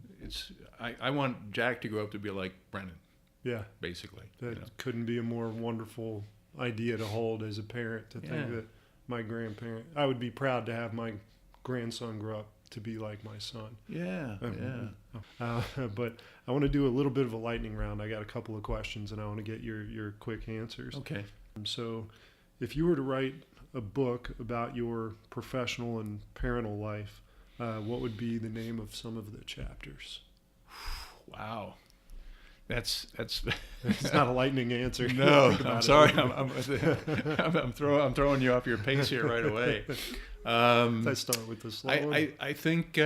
I want Jack to grow up to be like Brennan. Yeah. Basically. That couldn't be a more wonderful idea to hold as a parent, to think that my grandparent, I would be proud to have my grandson grow up to be like my son. Yeah, But I want to do a little bit of a lightning round. I got a couple of questions and I want to get your quick answers. Okay. So if you were to write a book about your professional and parental life, what would be the name of some of the chapters? Wow. That's It's not a lightning answer. no. Think about I'm it. sorry. I'm throwing you off your pace here right away. I start with the slow one. I think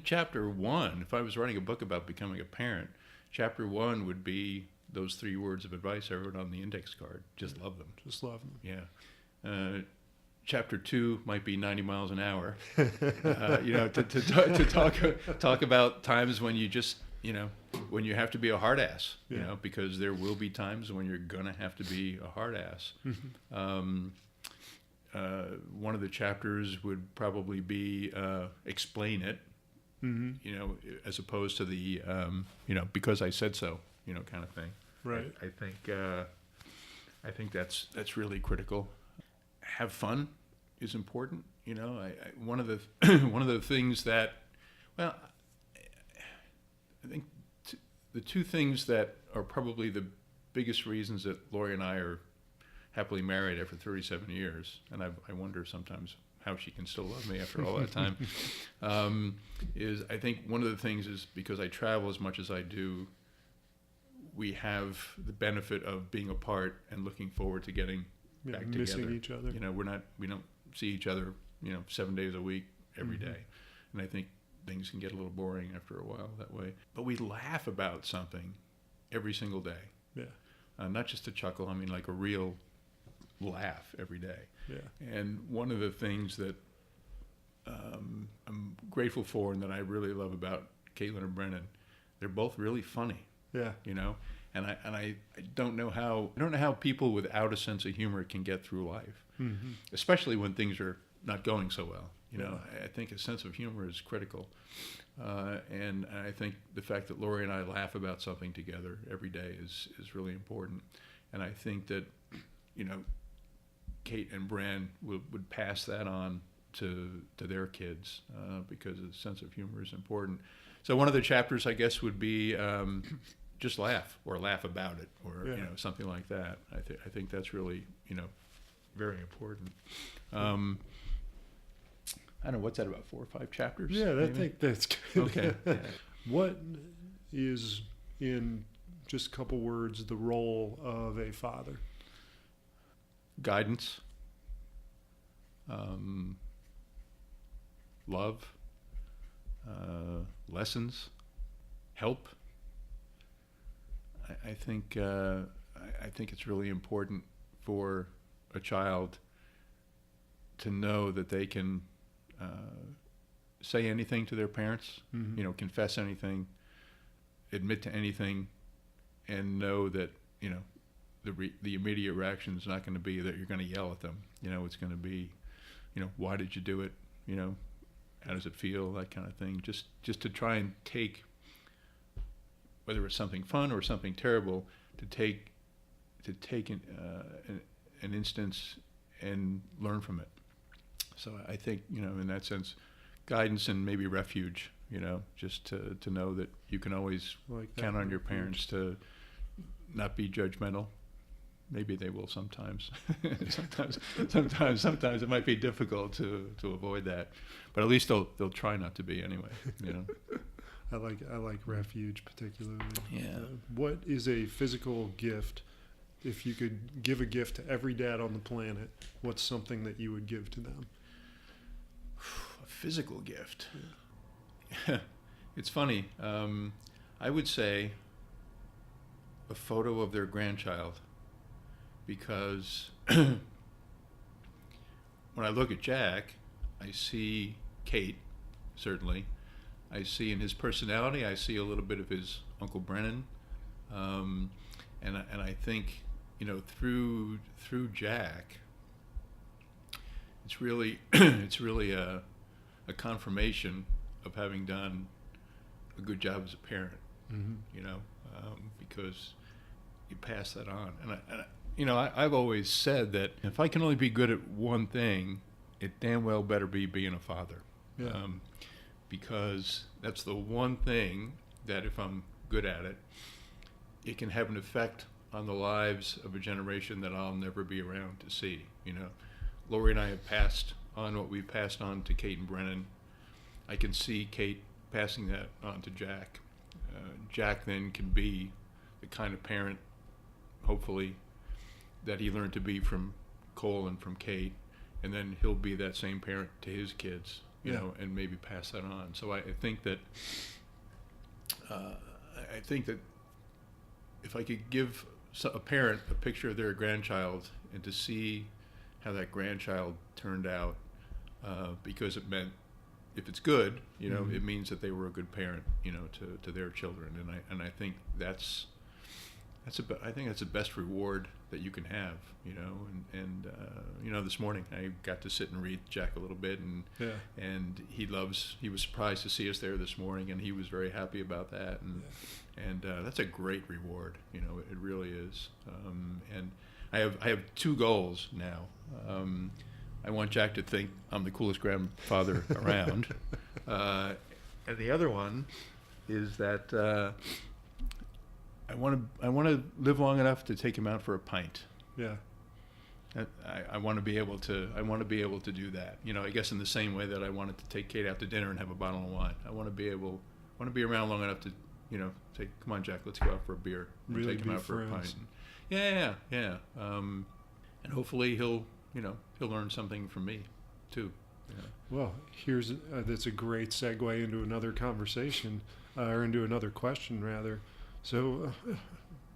chapter 1. If I was writing a book about becoming a parent, chapter 1 would be those 3 words of advice I wrote on the index card. Just love them. Just love them. Yeah. Chapter 2 might be 90 miles an hour. To talk about times when you just, when you have to be a hard ass, because there will be times when you're gonna have to be a hard ass. One of the chapters would probably be explain it, as opposed to the because I said so, kind of thing. Right. I think that's really critical. Have fun is important. One of the things that, well, I think the 2 things that are probably the biggest reasons that Lori and I are happily married after 37 years, and I wonder sometimes how she can still love me after all that time, is I think one of the things is because I travel as much as I do, we have the benefit of being apart and looking forward to getting back together. Missing each other. We don't see each other, 7 days a week every day. And I think things can get a little boring after a while that way. But we laugh about something every single day. Yeah. Not just a chuckle, I mean like a real laugh every day. Yeah. And one of the things that I'm grateful for and that I really love about Caitlyn and Brennan, they're both really funny. Yeah. And I don't know how people without a sense of humor can get through life, especially when things are not going so well. I think a sense of humor is critical, and I think the fact that Lori and I laugh about something together every day is really important. And I think that Kate and Bran would pass that on to their kids because a sense of humor is important. So one of the chapters, I guess, would be just laugh or laugh about it, or something like that. I think that's really very important. I don't know, what's that, about 4 or 5 chapters? Yeah, I maybe? think that's good. Okay. Yeah. What is, in just a couple words, the role of a father? Guidance, love, lessons, help. I think it's really important for a child to know that they can say anything to their parents, confess anything, admit to anything, and know that the immediate reaction is not going to be that you're going to yell at them. It's going to be, why did you do it? How does it feel? That kind of thing. Just to try and take, whether it's something fun or something terrible, to take an instance and learn from it. So I think, in that sense, guidance and maybe refuge, just to know that you can always count on your parents to not be judgmental. Maybe they will sometimes. Sometimes it might be difficult to avoid that, but at least they'll try not to be anyway. I like refuge particularly. Yeah. What is a physical gift? If you could give a gift to every dad on the planet, what's something that you would give to them? A physical gift. Yeah. It's funny. I would say a photo of their grandchild, because when I look at Jack, I see Kate, certainly. I see in his personality, I see a little bit of his Uncle Brennan, and I think, through Jack, it's really a confirmation of having done a good job as a parent, because you pass that on. And I've always said that if I can only be good at one thing, it damn well better be being a father. Yeah. Because that's the one thing that if I'm good at it, it can have an effect on the lives of a generation that I'll never be around to see. Lori and I have passed on what we've passed on to Kate and Brennan. I can see Kate passing that on to Jack. Jack then can be the kind of parent, hopefully, that he learned to be from Cole and from Kate, and then he'll be that same parent to his kids, you know, and maybe pass that on. So I think that if I could give a parent a picture of their grandchild and to see how that grandchild turned out, because it meant, if it's good, you know, it means that they were a good parent, you know, to their children, and I think that's the best reward that you can have, you know, and you know, this morning I got to sit and read Jack a little bit, and he was surprised to see us there this morning, and he was very happy about that, and that's a great reward, you know, it really is. And I have two goals now. I want Jack to think I'm the coolest grandfather around, and the other one is that I want to live long enough to take him out for a pint. Yeah. I want to be able to do that. You know, I guess in the same way that I wanted to take Kate out to dinner and have a bottle of wine. I want to be around long enough to, you know, say, come on, Jack, let's go out for a beer. And really take him out for a pint. Yeah. And hopefully he'll learn something from me too. Yeah. Well, that's a great segue into another conversation, or into another question rather. So,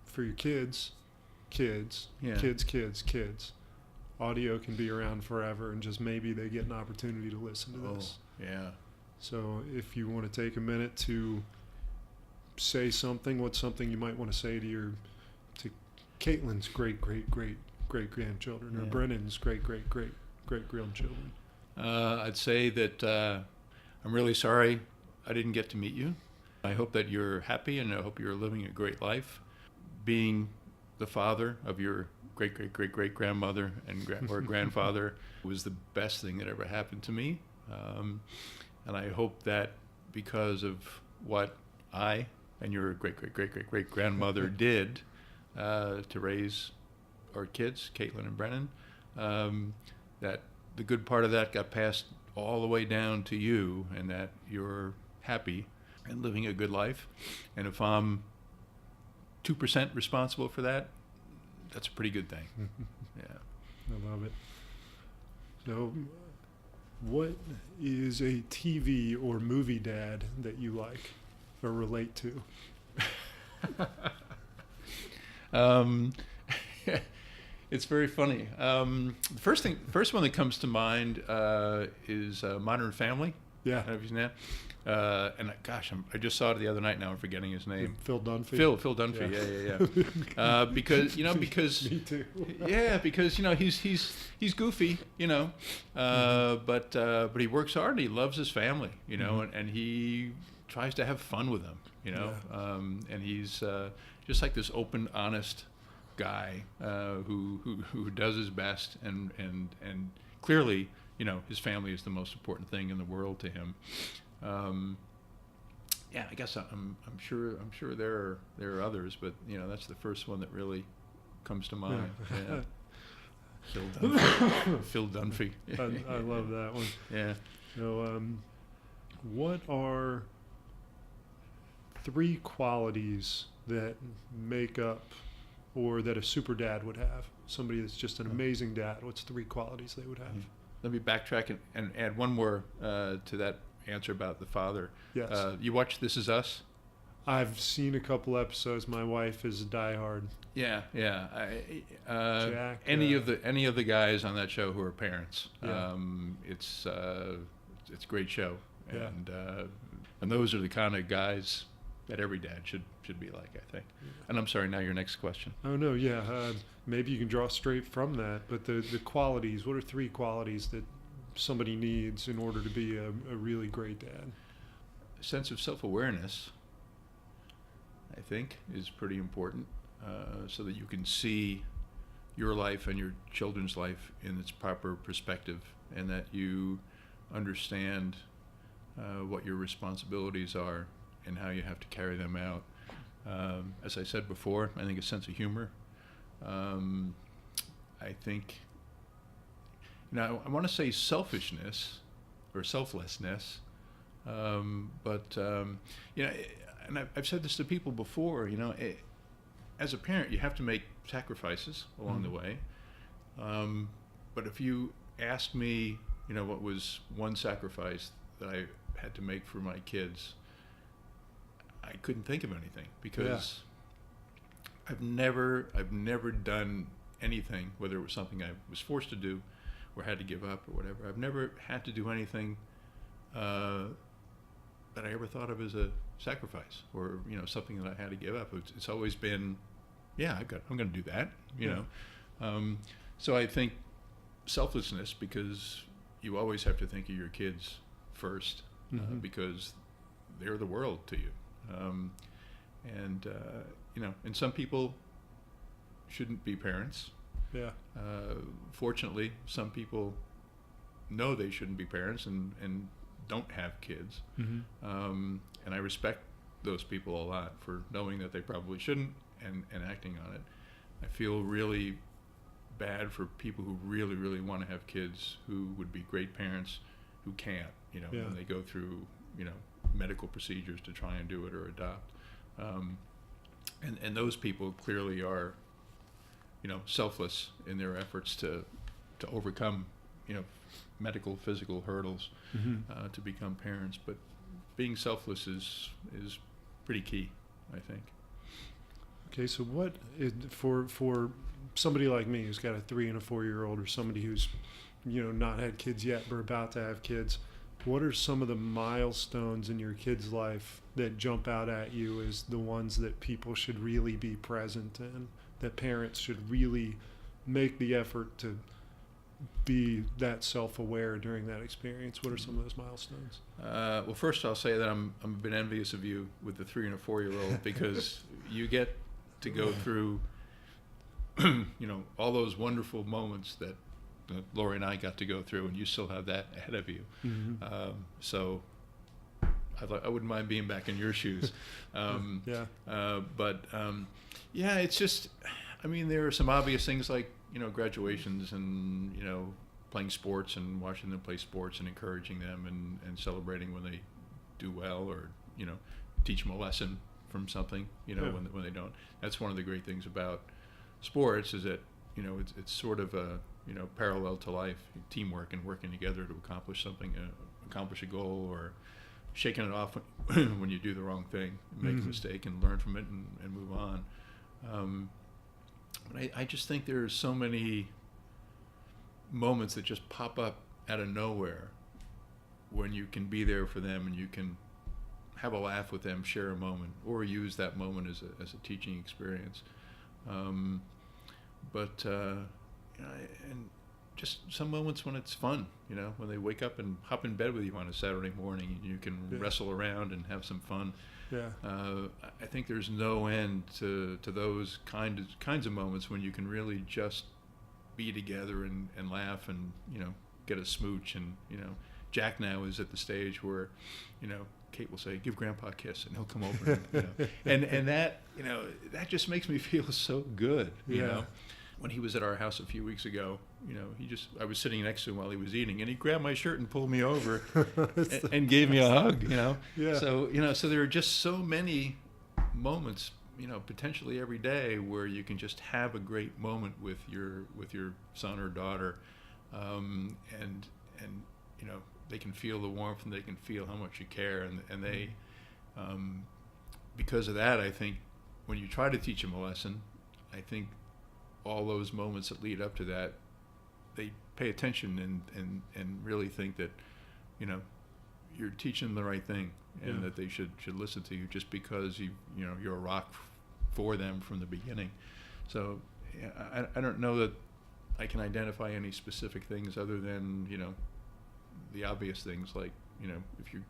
for your kids, audio can be around forever, and just maybe they get an opportunity to listen to this. Yeah. So, if you want to take a minute to say something, what's something you might want to say to Caitlyn's great grandchildren, or Brennan's great grandchildren? I'd say that I'm really sorry I didn't get to meet you. I hope that you're happy, and I hope you're living a great life. Being the father of your great grandmother or grandfather was the best thing that ever happened to me. And I hope that because of what I and your great grandmother did to raise our kids, Caitlyn and Brennan, that the good part of that got passed all the way down to you, and that you're happy and living a good life. And if I'm 2% responsible for that, that's a pretty good thing. Yeah. I love it. So, what is a TV or movie dad that you like or relate to? It's very funny. The first one that comes to mind is Modern Family. Yeah. I don't know if you've seen that. I just saw it the other night. Now I'm forgetting his name. Phil Dunphy. Phil Dunphy. Yeah. Because Me too. Yeah, because he's goofy, but he works hard. And he loves his family, and he tries to have fun with them, and he's just like this open, honest guy who does his best, and clearly, his family is the most important thing in the world to him. Yeah, I guess I'm sure there are others, but that's the first one that really comes to mind. Yeah. Phil Dunphy. I love that one. Yeah. So, what are 3 qualities that make up, or that a super dad would have? Somebody that's just an amazing dad. What's 3 qualities they would have? Let me backtrack and add one more to that answer about the father. Yes. You watch This Is Us? I've seen a couple episodes. My wife is a diehard. Yeah. Jack, any of the guys on that show who are parents. Yeah. It's a great show, Yeah. and those are the kind of guys that every dad should be like, I think. And I'm sorry, now your next question. Oh no, yeah. Maybe you can draw straight from that. But the qualities. What are 3 qualities that somebody needs in order to be a really great dad? A sense of self-awareness, I think, is pretty important, so that you can see your life and your children's life in its proper perspective, and that you understand what your responsibilities are and how you have to carry them out. As I said before, I think a sense of humor. I think, I want to say selfishness or selflessness, but and I've said this to people before. as a parent, you have to make sacrifices along the way. But if you asked me, what was one sacrifice that I had to make for my kids, I couldn't think of anything, because I've never done anything, whether it was something I was forced to do or had to give up or whatever. I've never had to do anything that I ever thought of as a sacrifice, or something that I had to give up. It's always been, I'm going to do that, So I think selflessness, because you always have to think of your kids first, because they're the world to you, and some people shouldn't be parents. Fortunately, some people know they shouldn't be parents and don't have kids, and I respect those people a lot for knowing that they probably shouldn't and acting on it. I feel really bad for people who really, really want to have kids, who would be great parents, who can't, when they go through, medical procedures to try and do it or adopt. And those people clearly are, selfless in their efforts to overcome, medical, physical hurdles to become parents. But being selfless is pretty key, I think. Okay, so what is, for somebody like me who's got a 3 and a 4-year-old, or somebody who's not had kids yet but about to have kids, what are some of the milestones in your kid's life that jump out at you as the ones that people should really be present in, that parents should really make the effort to be that self-aware during that experience? What are some of those milestones? Well, first I'll say that I'm a bit envious of you with the 3 and a 4-year-old, because you get to go through all those wonderful moments that Lori and I got to go through, and you still have that ahead of you. So I wouldn't mind being back in your shoes. It's just, there are some obvious things like, graduations and, playing sports and watching them play sports and encouraging them and celebrating when they do well, or, teach them a lesson from something, when they don't. That's one of the great things about sports, is that, it's sort of a, parallel to life, teamwork and working together to accomplish something, accomplish a goal, or shaking it off when you do the wrong thing, make a mistake and learn from it and move on. But I just think there's so many moments that just pop up out of nowhere when you can be there for them and you can have a laugh with them, share a moment, or use that moment as a teaching experience. And just some moments when it's fun, when they wake up and hop in bed with you on a Saturday morning and you can wrestle around and have some fun. I think there's no end to those kinds of moments when you can really just be together and laugh and, get a smooch. And, Jack now is at the stage where, Kate will say, "Give Grandpa a kiss," and he'll come over. And that, that just makes me feel so good, you know. When he was at our house a few weeks ago, I was sitting next to him while he was eating, and he grabbed my shirt and pulled me over and gave me a hug, So, so there are just so many moments, potentially every day, where you can just have a great moment with your son or daughter, and they can feel the warmth and they can feel how much you care, and they, because of that, I think when you try to teach them a lesson, I think all those moments that lead up to that, they pay attention and really think that, you're teaching them the right thing, and that they should listen to you, just because you're a rock for them from the beginning. So I don't know that I can identify any specific things other than, the obvious things, like, if you're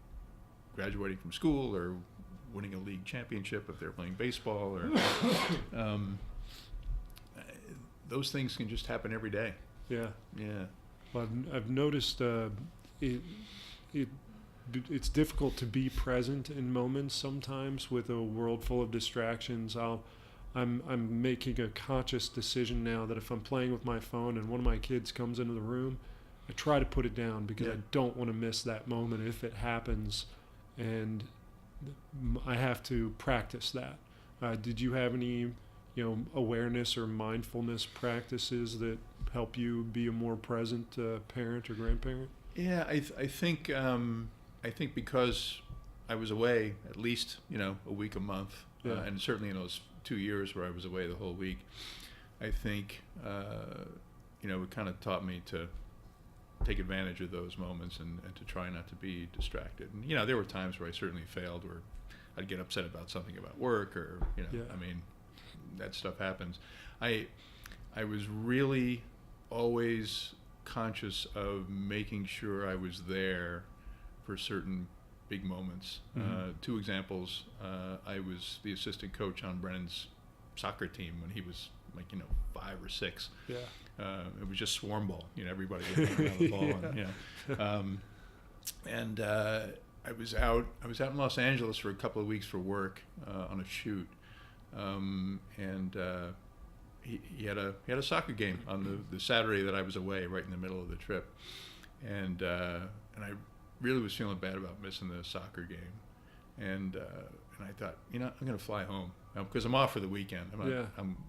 graduating from school or winning a league championship, if they're playing baseball, or those things can just happen every day. Well, I've noticed it's difficult to be present in moments sometimes with a world full of distractions. I'm making a conscious decision now that if I'm playing with my phone and one of my kids comes into the room, I try to put it down, because I don't want to miss that moment if it happens, and I have to practice that. Did you have any awareness or mindfulness practices that help you be a more present parent or grandparent? Yeah, I think because I was away at least a week a month, and certainly in those 2 years where I was away the whole week, I think it kind of taught me to take advantage of those moments and to try not to be distracted. And there were times where I certainly failed, where I'd get upset about something about work, or I mean, that stuff happens. I was really always conscious of making sure I was there for certain big moments. Mm-hmm. 2 examples. I was the assistant coach on Brennan's soccer team when he was 5 or 6. Yeah. It was just swarm ball. Everybody was running around the ball. And I was out in Los Angeles for a couple of weeks for work on a shoot, and he had a soccer game on the Saturday that I was away, right in the middle of the trip, and I really was feeling bad about missing the soccer game, and I thought, I'm going to fly home because I'm off for the weekend.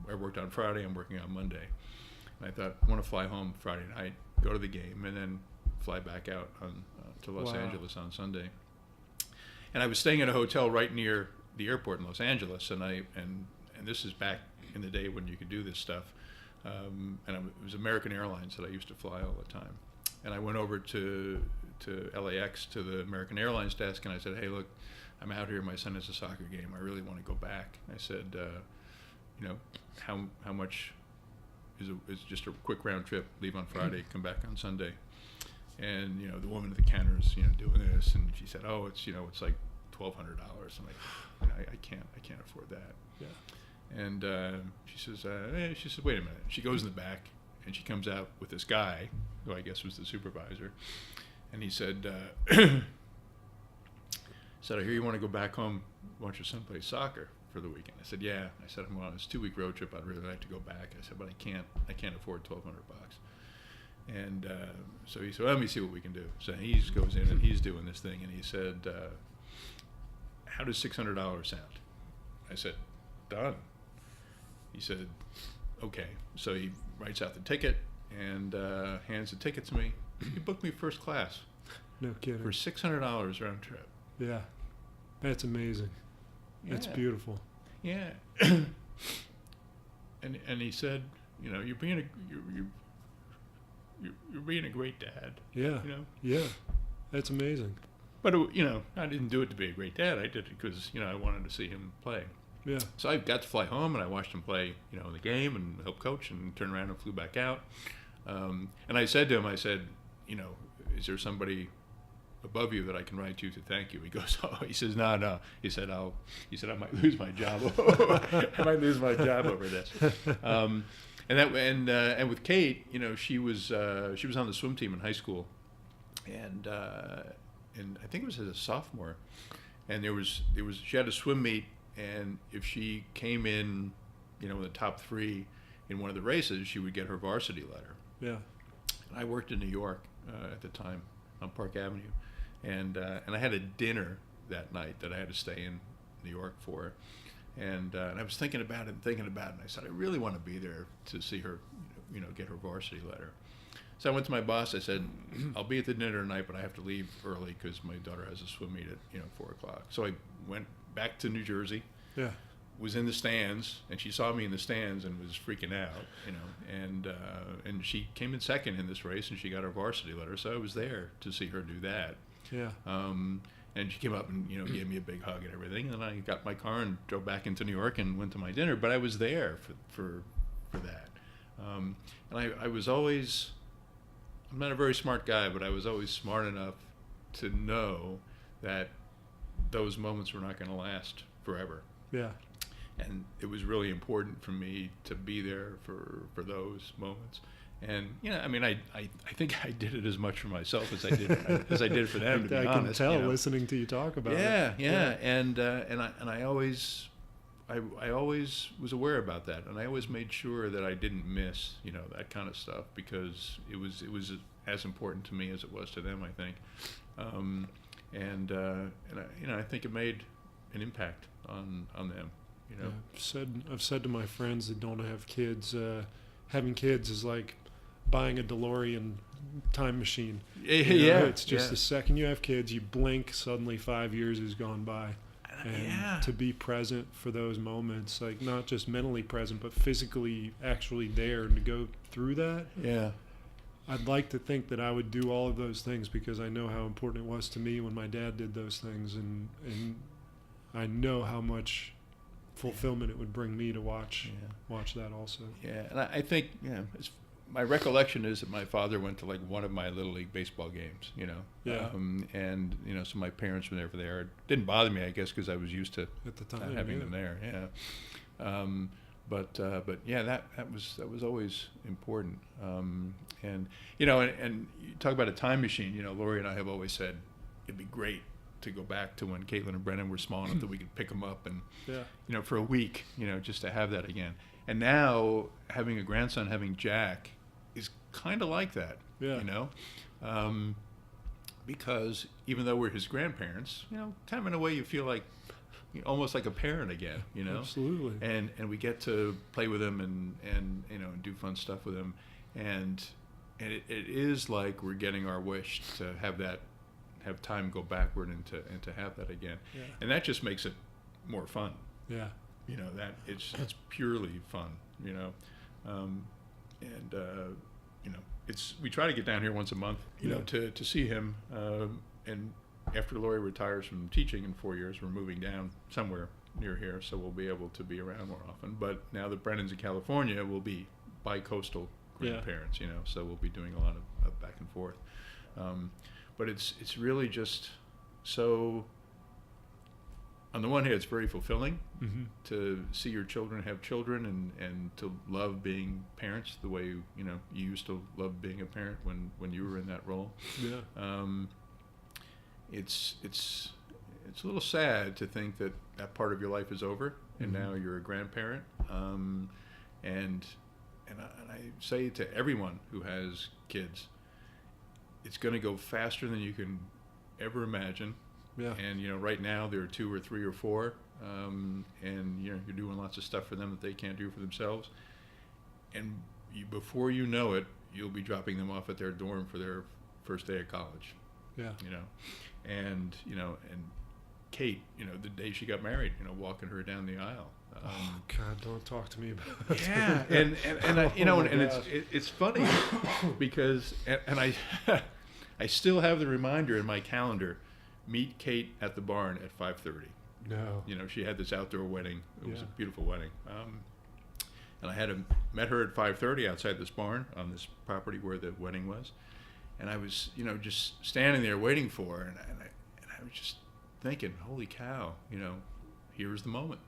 I worked on Friday. I'm working on Monday, and I thought, I want to fly home Friday night, go to the game, and then fly back out to Los Angeles on Sunday. And I was staying at a hotel right near the airport in Los Angeles, and this is back in the day when you could do this stuff. And it was American Airlines that I used to fly all the time. And I went over to LAX to the American Airlines desk, and I said, hey, look, I'm out here. My son has a soccer game. I really want to go back. I said, how much is just a quick round trip, leave on Friday, come back on Sunday. And the woman at the counter is doing this, and she said, oh, it's it's like $1,200. I'm like, I can't afford that. Yeah. And she says, wait a minute. She goes in the back, and she comes out with this guy, who I guess was the supervisor, and he said, I hear you want to go back home, watch your son play soccer for the weekend. I said, yeah. I said, I'm on this 2-week road trip. I'd really like to go back. I said, but I can't afford $1,200. And so he said, well, let me see what we can do. So he goes in and he's doing this thing, and he said, how does $600 sound? I said, done. He said, okay. So he writes out the ticket and hands the ticket to me. He booked me first class. No kidding. For $600 round trip. Yeah. That's amazing. That's beautiful. Yeah. And he said, you're being a great dad. Yeah. Yeah. That's amazing. But I didn't do it to be a great dad. I did it because I wanted to see him play. Yeah. So I got to fly home, and I watched him play, in the game, and help coach, and turned around and flew back out. And I said to him, is there somebody above you that I can write to thank you? He goes, oh, he says, no. He said, I might lose my job. I might lose my job over this. And with Kate, she was on the swim team in high school, and I think it was as a sophomore, and she had a swim meet, and if she came in, in the top 3 in one of the races, she would get her varsity letter. Yeah. And I worked in New York at the time on Park Avenue, and I had a dinner that night that I had to stay in New York for. And I was thinking about it, and I said, I really want to be there to see her, get her varsity letter. So I went to my boss. I said, I'll be at the dinner tonight, but I have to leave early because my daughter has a swim meet at 4:00. So I went back to New Jersey. Yeah. Was in the stands, and she saw me in the stands and was freaking out, and she came in second in this race, and she got her varsity letter. So I was there to see her do that. Yeah. And she came up and gave me a big hug and everything. And I got my car and drove back into New York and went to my dinner. But I was there for that. And I was always, I'm not a very smart guy, but I was always smart enough to know that those moments were not going to last forever. Yeah. And it was really important for me to be there for those moments. And I think I did it as much for myself as I did for them. To be honest, I can tell listening to you talk about it. Yeah. And I always was aware about that, and I always made sure that I didn't miss that kind of stuff, because it was as important to me as it was to them, I think. And I think it made an impact on them. You know, I've said to my friends that don't have kids, having kids is like buying a DeLorean time machine. It's just the second you have kids, you blink, suddenly 5 years has gone by. And to be present for those moments, like not just mentally present, but physically actually there and to go through that. Yeah. I'd like to think that I would do all of those things because I know how important it was to me when my dad did those things, and I know how much fulfillment it would bring me to watch that also. Yeah, and I think my recollection is that my father went to like one of my Little League baseball games, you know. Yeah. And you know, so my parents were there. It didn't bother me, I guess, because I was used to At the time, having them there. Yeah. But yeah, that was always important. And you know, and you talk about a time machine. You know, Lori and I have always said it'd be great to go back to when Caitlyn and Brennan were small enough that we could pick them up and you know, for a week, you know, just to have that again. And now having a grandson, having Jack, is kind of like that. Yeah. You know, because even though we're his grandparents, you know, kind of in a way you feel like almost like a parent again, you know. Absolutely. And we get to play with him and you know, and do fun stuff with him, and it is like we're getting our wish to have time go backward and to have that again. Yeah. And that just makes it more fun. Yeah. You know, that it's purely fun, you know. You know, we try to get down here once a month, you know, to see him. And after Lori retires from teaching in 4 years, we're moving down somewhere near here, so we'll be able to be around more often. But now that Brennan's in California, we'll be bi-coastal grandparents, you know, so we'll be doing a lot of back and forth. But it's really just so, on the one hand, it's very fulfilling to see your children have children and to love being parents the way, you know, you used to love being a parent when you were in that role. Yeah. It's a little sad to think that part of your life is over and now you're a grandparent. And I say to everyone who has kids, it's going to go faster than you can ever imagine. Yeah. And you know, right now they're 2 or 3 or 4, and you know, you're doing lots of stuff for them that they can't do for themselves. And before you know it, you'll be dropping them off at their dorm for their first day of college. Yeah. You know, and Kate, you know, the day she got married, you know, walking her down the aisle. Oh God, don't talk to me about it. Yeah, and you know, and it's funny because I still have the reminder in my calendar. Meet Kate at the barn at 5:30. No. You know, she had this outdoor wedding. It was a beautiful wedding. And I met her at 5:30 outside this barn on this property where the wedding was. And I was, you know, just standing there waiting for her, and I was just thinking, holy cow, you know, here's the moment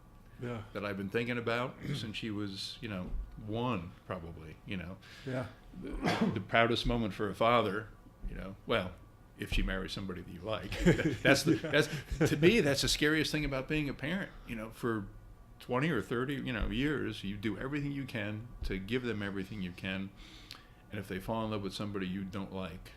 that I've been thinking about since she was, you know, 1 probably, you know. Yeah. The proudest moment for a father, you know, well, if she marries somebody that you like. That's to me, that's the scariest thing about being a parent. You know, for 20 or 30, you know, years, you do everything you can to give them everything you can. And if they fall in love with somebody you don't like,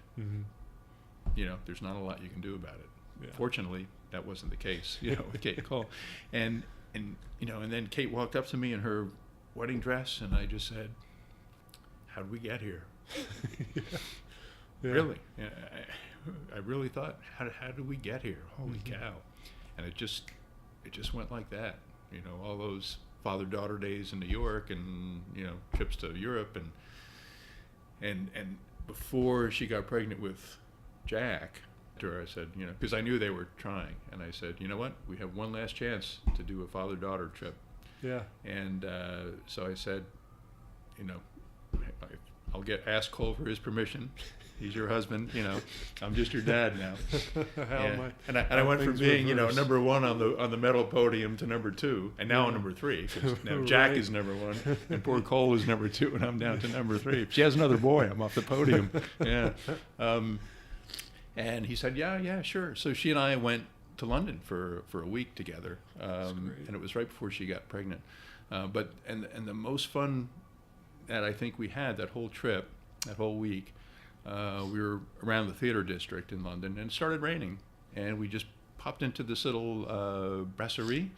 you know, there's not a lot you can do about it. Yeah. Fortunately, that wasn't the case, you know, with Kate Cole. And you know, and then Kate walked up to me in her wedding dress, and I just said, "How did we get here?" Yeah. Really, I really thought, how did we get here? Holy cow! And it just went like that. You know, all those father-daughter days in New York, and you know, trips to Europe, and before she got pregnant with Jack, to her I said, you know, because I knew they were trying, and I said, you know what, we have one last chance to do a father-daughter trip. Yeah. And so I said, you know, I'll ask Cole for his permission. He's your husband, you know. I'm just your dad now. And I went from being, you know, number 1 on the medal podium to number 2, and now I'm number 3. Now Jack is number 1, and poor Cole is number 2, and I'm down to number 3. If she has another boy, I'm off the podium. Yeah. And he said, yeah, sure. So she and I went to London for a week together, and it was right before she got pregnant. But the most fun that I think we had that whole trip, that whole week. We were around the theater district in London, and it started raining, and we just popped into this little brasserie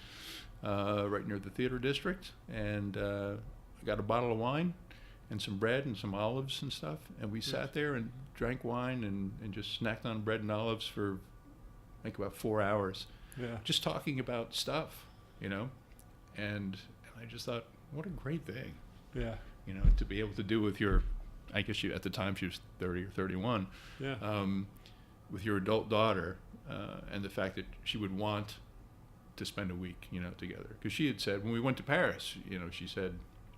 right near the theater district, and I got a bottle of wine and some bread and some olives and stuff, and we sat there and drank wine and just snacked on bread and olives for like about 4 hours, just talking about stuff, and I just thought, what a great thing, to be able to do with your, I guess at the time she was 30 or 31, with your adult daughter, and the fact that she would want to spend a week, together. Because she had said, when we went to Paris, she said,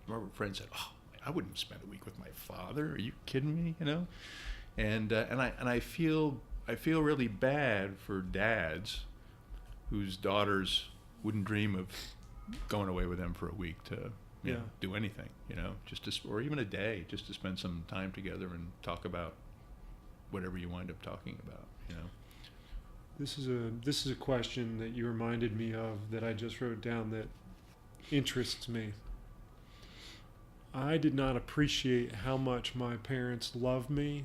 one of her friends said, "Oh, I wouldn't spend a week with my father. Are you kidding me?" And I feel really bad for dads whose daughters wouldn't dream of going away with them for a week to do anything, just to, or even a day, just to spend some time together and talk about whatever you wind up talking about, This is a question that you reminded me of that I just wrote down that interests me. I did not appreciate how much my parents loved me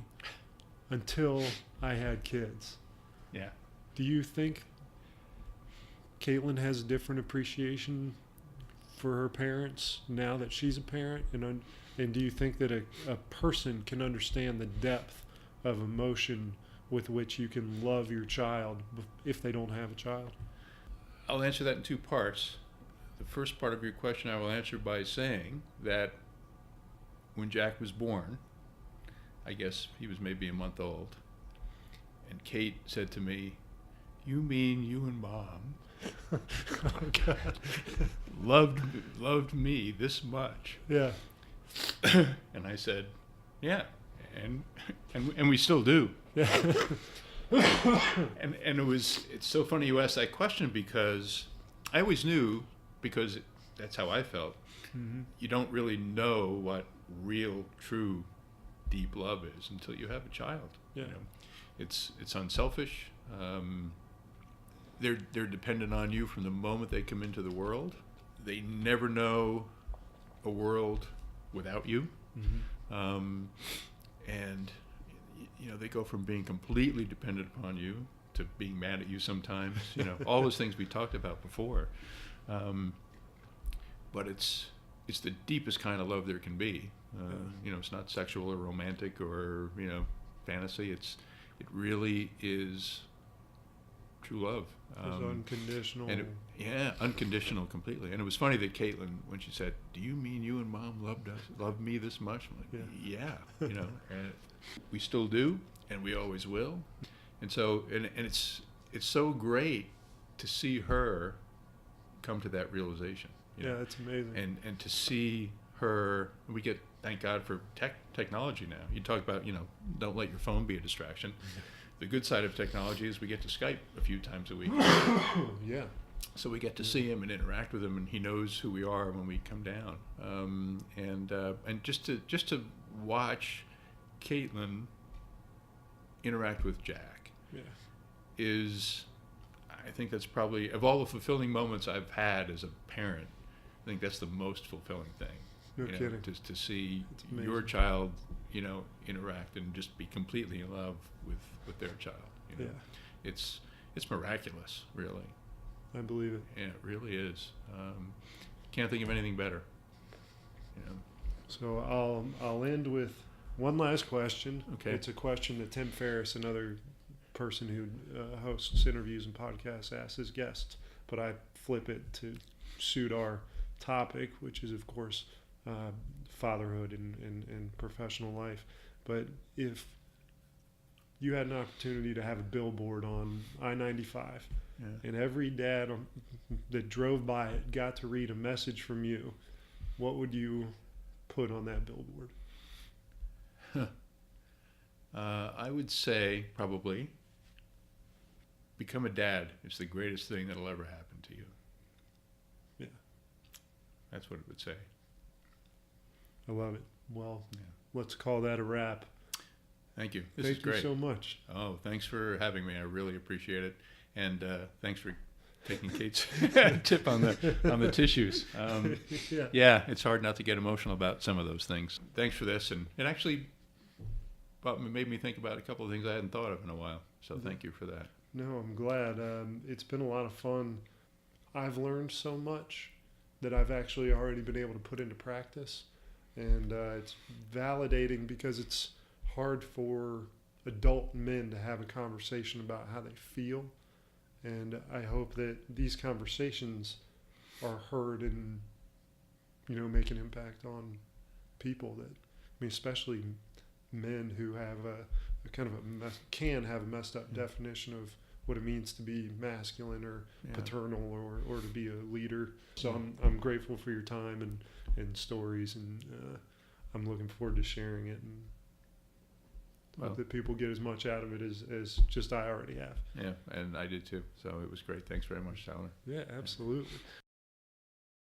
until I had kids. Yeah. Do you think Caitlyn has a different appreciation for her parents now that she's a parent? And do you think that a person can understand the depth of emotion with which you can love your child if they don't have a child? I'll answer that in two parts. The first part of your question I will answer by saying that when Jack was born, I guess he was maybe a month old, and Kate said to me, "You mean you and Mom Oh, God. loved me this much?" Yeah. And I said, "Yeah, and we still do." Yeah. And it's so funny you asked that question, because I always knew, because that's how I felt. Mm-hmm. You don't really know what real, true, deep love is until you have a child. Yeah. It's unselfish. They're dependent on you from the moment they come into the world. They never know a world without you. Mm-hmm. And they go from being completely dependent upon you to being mad at you sometimes, all those things we talked about before. But it's the deepest kind of love there can be. It's not sexual or romantic or, fantasy. It really is true love. It's unconditional. And unconditional completely. And it was funny that Caitlyn, when she said, "Do you mean you and Mom loved me this much?" I'm like, yeah. And we still do, and we always will. And so, and it's so great to see her come to that realization. Yeah, it's amazing. And to see her, we get, thank God for technology now. You talk about, don't let your phone be a distraction. The good side of technology is we get to Skype a few times a week. Yeah. So we get to see him and interact with him, and he knows who we are when we come down. And just to watch Caitlyn interact with Jack is, I think that's probably, of all the fulfilling moments I've had as a parent, I think that's the most fulfilling thing. No kidding. To see your child, interact and just be completely in love with their child. Yeah. It's miraculous, really. I believe it. Yeah, it really is. Can't think of anything better. So I'll end with one last question. Okay. It's a question that Tim Ferriss, another person who hosts interviews and podcasts, asks his guests, but I flip it to suit our topic, which is, of course, fatherhood and professional life. But if you had an opportunity to have a billboard on I-95, and every dad that drove by it got to read a message from you, what would you put on that billboard? I would say probably, become a dad. It's the greatest thing that'll ever happen to you. Yeah. That's what it would say. I love it. Well, let's call that a wrap. Thank you. This Thank is great. you so much. Oh, thanks for having me. I really appreciate it. And thanks for taking Kate's tip on the tissues. Yeah, it's hard not to get emotional about some of those things. Thanks for this. And it actually made me think about a couple of things I hadn't thought of in a while. So thank you for that. No, I'm glad. It's been a lot of fun. I've learned so much that I've actually already been able to put into practice. And it's validating because it's hard for adult men to have a conversation about how they feel. And I hope that these conversations are heard and, make an impact on people especially men who have a kind of can have a messed up definition of what it means to be masculine or paternal or to be a leader. So I'm grateful for your time and stories, and I'm looking forward to sharing it, and hope that people get as much out of it as just I already have. Yeah, and I did too. So it was great. Thanks very much, Tyler. Yeah, absolutely.